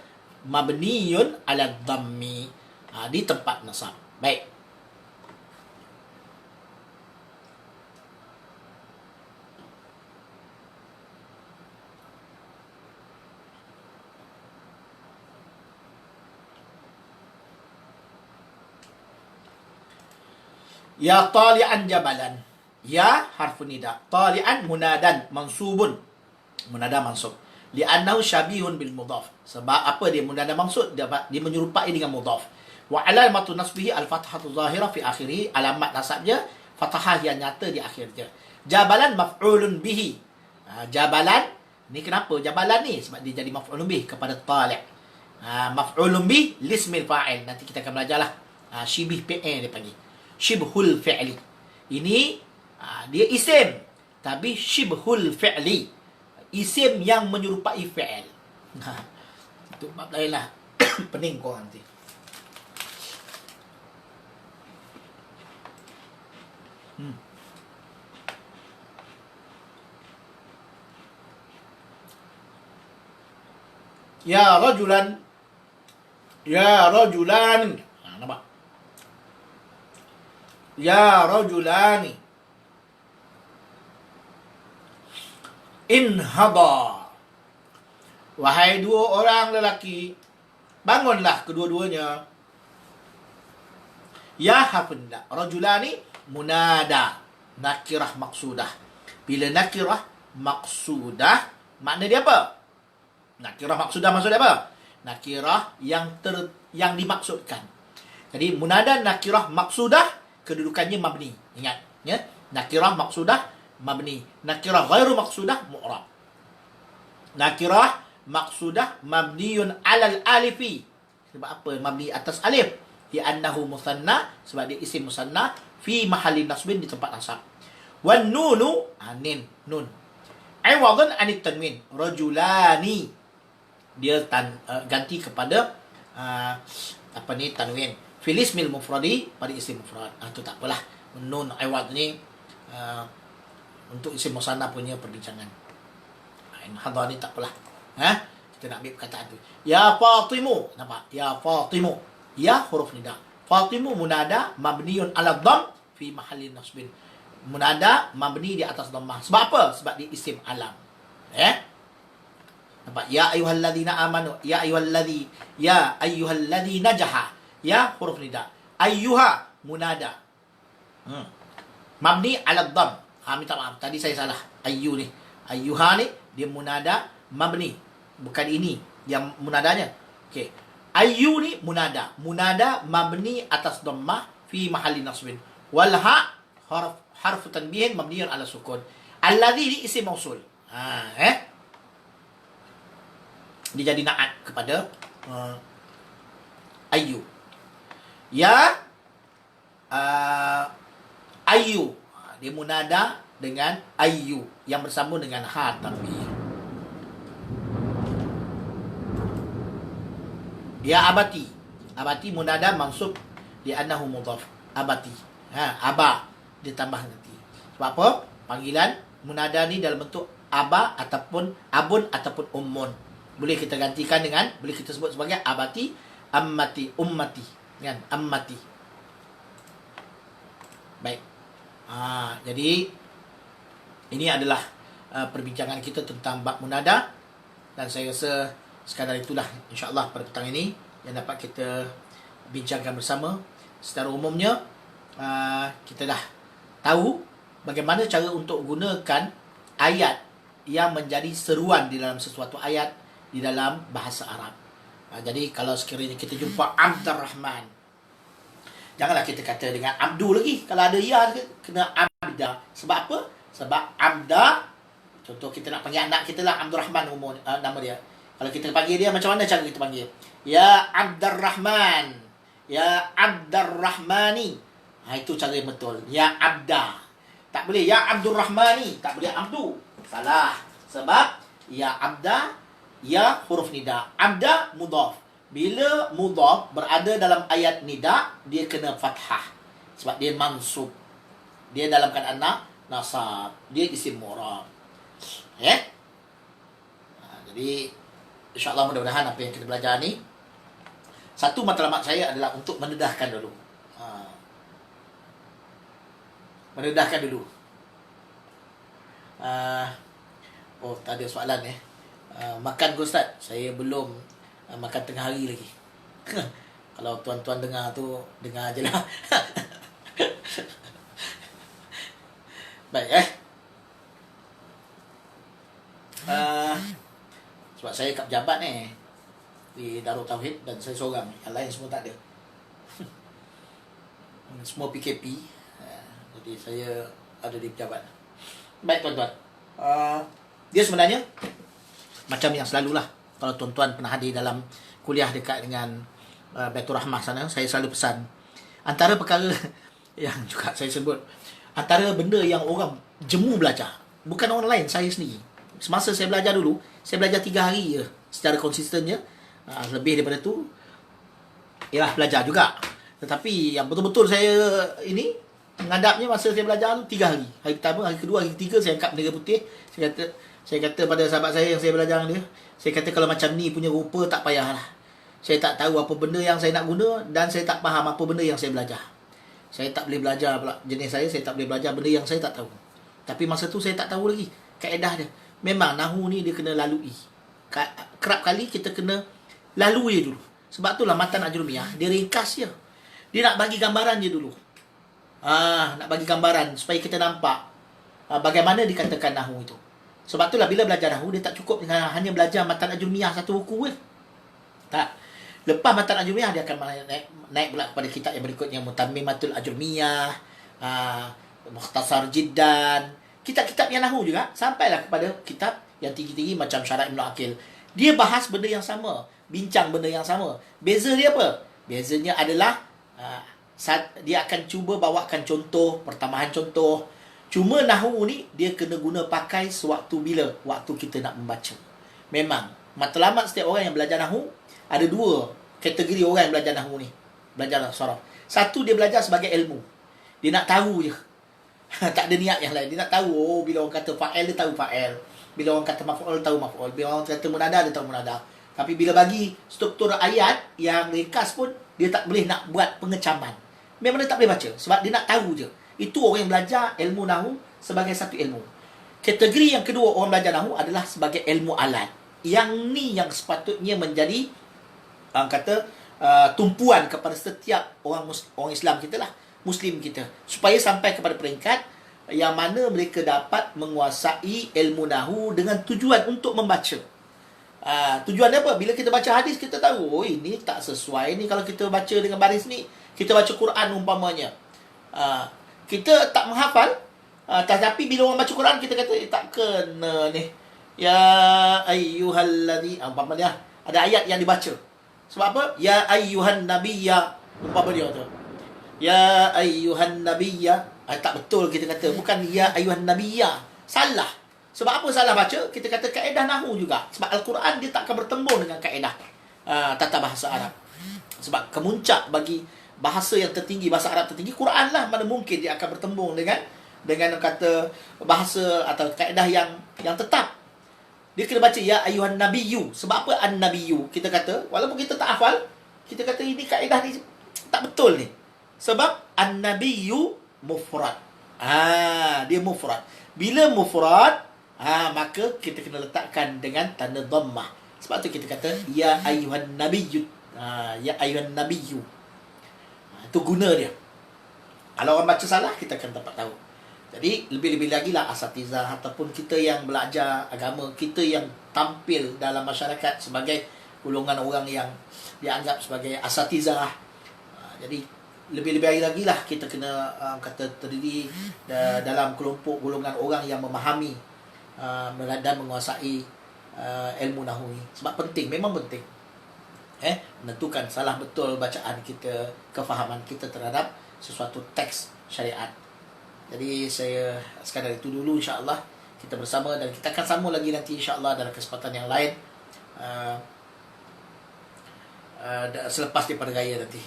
mabniyun ala dhammi. Di tempat nasab. Baik. Ya tali'an jabalan. Ya harfun nida. Tali'an munadan mansubun. Munada mansub. Li'annahu syabihun bil mudhaf. Sebab apa dia munada mansub? Dia menyerupai dengan mudhaf. Wa alamatu nasbihi al-fathatu zahirah fi akhirih. Alamat nasabnya fathah yang nyata di akhirnya. Jabalan maf'ulun bihi. Jabalan ni kenapa jabalan ni? Sebab dia jadi maf'ulun bihi kepada tali'. Maf'ulun bihi lismil fa'il. Nanti kita akan belajarlah. Syibih fi'il dia panggil. Syibhul fi'li. Ini dia isim, tapi syibhul fi'li. Isim yang menyerupai fi'il. Itu bab lain lah. Pening korang nanti. Ya rajulan. Ya rajulan. Nampak? Ya rajulani. Inhada. Wahai dua orang lelaki, bangunlah kedua-duanya. Ya hafunda. Rajulani munada. Nakirah maksudah. Bila nakirah maksudah, makna dia apa? Nakirah maksudah maksud dia apa? Nakirah yang dimaksudkan. Jadi munada nakirah maksudah, kedudukannya mabni. Ingat, ya. Nakirah maksudah mabni. Nakirah ghairu maksudah mu'rab. Nakirah maksudah mabniun alal alifi. Sebab apa mabni atas alif? Li'annahu musanna, sebab dia isim musanna fi mahalli nasbin, di tempat nasab. Wan nunu anin nun. Iwadun anit tanwin. Rajulani. Dia ganti kepada tanwin. Fil ismil mufradi, pada isim mufrad. Itu tak apalah. Nun iwad ni untuk isim musanna punya perbincangan. Hadha ni tak apalah. Kita nak ambil perkataan tu. Ya Fatimu. Nampak? Ya Fatimu. Ya huruf nida. Fatimu munada mabniun ala dhamm fi mahalli nasbin. Munada mabni di atas dhammah. Sebab apa? Sebab dia isim alam. Nampak? Ya ayyuhalladzina amanu, ya ayyuhalladzi najaha. Ya huruf nida. Ayyuha munada. Mabni ala dhamm. Minta maaf tadi saya salah. Ayyu ni. Ayyuha ni dia munada mabni. Bukan ini yang munadanya. Okey. Ayyu ni munada. Munada mabni atas dhammah fi mahalli nasbin. Wal ha harf tanbihin mabniun ala sukun. Alladhi ni isim mausul. Dia jadi naat kepada ayyu. Ya ayyu. Dia munada dengan ayyu yang bersambung dengan ha tanbih. Ya abati. Abati munada mansub di annahu mudhaf. Abati. Aba ditambah nanti. Sebab apa? Panggilan munada ni dalam bentuk aba ataupun abun ataupun ummun. Boleh kita gantikan dengan, boleh kita sebut sebagai abati, ammati, ummati. Kan? Ammati. Baik. Jadi ini adalah perbincangan kita tentang bab munada, dan saya rasa sekadar itulah insya-Allah pada petang ini yang dapat kita bincangkan bersama. Secara umumnya kita dah tahu bagaimana cara untuk gunakan ayat yang menjadi seruan di dalam sesuatu ayat di dalam bahasa Arab. Jadi kalau sekiranya kita jumpa Abdurrahman, janganlah kita kata dengan Abdul lagi. Kalau ada ya, kena Abda. Sebab apa? Sebab Abda, contoh kita nak panggil anak kita lah Abdurrahman umur nama dia. Kalau kita panggil dia, macam mana cara kita panggil? Ya Abdurrahman, ya Abdurrahmani. Itu cara yang betul. Ya Abda. Tak boleh ya Abdurrahmani, tak boleh Abdu. Salah. Sebab ya Abda, ya huruf nida. Abda mudhaf. Bila mudhaf berada dalam ayat nida, dia kena fathah. Sebab dia mansub. Dia dalam keadaan nasab. Dia isim murab. Jadi insya-Allah mudah-mudahan apa yang kita belajar ni, satu matlamat saya adalah untuk mendedahkan dulu. Mendedahkan dulu. Tak ada soalan makan ke Ustaz? Saya belum makan tengah hari lagi. Kalau tuan-tuan dengar tu, dengar je lah. Baik sebab saya kat pejabat di Darul Tauhid, dan saya seorang. Yang lain semua tak ada. Semua PKP. Jadi saya ada di pejabat. Baik tuan-tuan, dia sebenarnya macam yang selalulah, kalau tuan-tuan pernah hadir dalam kuliah dekat dengan Baitur Rahmah sana, saya selalu pesan, antara perkara yang juga saya sebut, antara benda yang orang jemu belajar, bukan orang lain, saya sendiri. Semasa saya belajar dulu, saya belajar 3 hari je secara konsistennya. Lebih daripada tu ialah belajar juga. Tetapi yang betul-betul saya ini menghadapnya masa saya belajar tu 3 hari. Hari pertama, hari kedua, hari ketiga saya angkat bendera putih. Saya kata pada sahabat saya yang saya belajar dengan dia, saya kata kalau macam ni punya rupa tak payahlah. Saya tak tahu apa benda yang saya nak guna, dan saya tak faham apa benda yang saya belajar. Saya tak boleh belajar pula jenis saya tak boleh belajar benda yang saya tak tahu. Tapi masa tu saya tak tahu lagi kaedah dia. Memang nahu ni dia kena lalui. Kerap kali kita kena lalui dulu. Sebab itulah matan ajrumiyah dia ringkas je. Dia nak bagi gambaran je dulu. Nak bagi gambaran supaya kita nampak bagaimana dikatakan nahu itu. Sebab itulah bila belajar nahu, dia tak cukup dengan hanya belajar matan ajrumiyah satu buku. Tak. Lepas matan ajrumiyah, dia akan naik pula kepada kitab yang berikutnya, Mutammimatul Ajrumiyah, Mukhtasar Jiddan, kitab-kitab yang nahu juga, sampailah kepada kitab yang tinggi-tinggi macam Syarah Ibn Aqil. Dia bahas benda yang sama, bincang benda yang sama. Beza dia apa? Bezanya adalah dia akan cuba bawakan contoh, pertambahan contoh. Cuma nahu ni dia kena guna pakai sewaktu bila? Waktu kita nak membaca. Memang matlamat setiap orang yang belajar nahu, ada 2 kategori orang yang belajar nahu ni. Belajar saraf. Satu, dia belajar sebagai ilmu. Dia nak tahu je. Tak ada niat yang lain. Dia nak tahu, bila orang kata fa'il, dia tahu fa'il. Bila orang kata maf'ul, tahu maf'ul. Bila orang kata munada, dia tahu munada. Tapi bila bagi struktur ayat yang ringkas pun, dia tak boleh nak buat pengecaman. Memang dia tak boleh baca. Sebab dia nak tahu je. Itu orang yang belajar ilmu nahwu sebagai satu ilmu. Kategori yang kedua orang belajar nahwu adalah sebagai ilmu alat. Yang ni yang sepatutnya menjadi tumpuan kepada setiap orang Islam kita lah, Muslim kita, supaya sampai kepada peringkat yang mana mereka dapat menguasai ilmu nahwu dengan tujuan untuk membaca. Tujuan apa? Bila kita baca hadis, kita tahu, oh ini tak sesuai ni kalau kita baca dengan baris ni. Kita baca Quran umpamanya, kita tak menghafal, tetapi bila orang baca Quran, kita kata tak kena ni. Ya ayyuhalladzi, umpamanya ada ayat yang dibaca. Sebab apa? Ya ayyuhan nabiyya, umpama dia tu. Ya ayyuhan nabiyya, tak betul kita kata, bukan ya ayyuhan nabiyya. Salah. Sebab apa salah baca? Kita kata kaedah nahwu juga. Sebab Al-Quran dia tak akan bertembung dengan kaedah tata bahasa Arab. Sebab kemuncak bagi bahasa yang tertinggi, bahasa Arab tertinggi, Quran lah. Mana mungkin dia akan bertembung dengan kata bahasa atau kaedah yang tetap. Dia kena baca ya ayuhan nabiyyu. Sebab apa an-nabiyyu? Kita kata, walaupun kita tak hafal, kita kata ini kaedah ni tak betul ni. Sebab an-nabiyyu mufrad. Dia mufrad. Bila mufrad, maka kita kena letakkan dengan tanda dhammah. Sebab tu kita kata ya ayuhan nabiyyu. Ya ayuhan nabiyyu. Itu guna dia. Kalau orang baca salah, kita akan dapat tahu. Jadi lebih-lebih lagi lah asatizah ataupun kita yang belajar agama, kita yang tampil dalam masyarakat sebagai golongan orang yang dianggap sebagai asatizah. Jadi lebih-lebih lagi lah kita kena kata terdiri dalam kelompok golongan orang yang memahami dan menguasai ilmu nahwu ni. Sebab penting, memang penting. Menentukan salah betul bacaan kita, kefahaman kita terhadap sesuatu teks syariat. Jadi saya sekadar itu dulu, insya-Allah kita bersama, dan kita akan sambung lagi nanti insya-Allah dalam kesempatan yang lain selepas daripada raya nanti.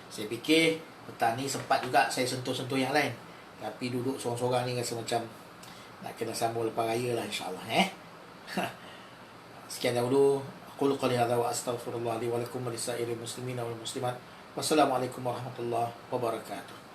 Saya fikir petang ni sempat juga saya sentuh-sentuh yang lain, tapi duduk sorang-sorang ni rasa macam nak kena sambung lepas raya lah insya-Allah. Sekian dahulu. Aqulu qali hadza wa astaghfirullah li wa lakum wa lisairil muslimina wal muslimat. Wassalamualaikum warahmatullahi wabarakatuh.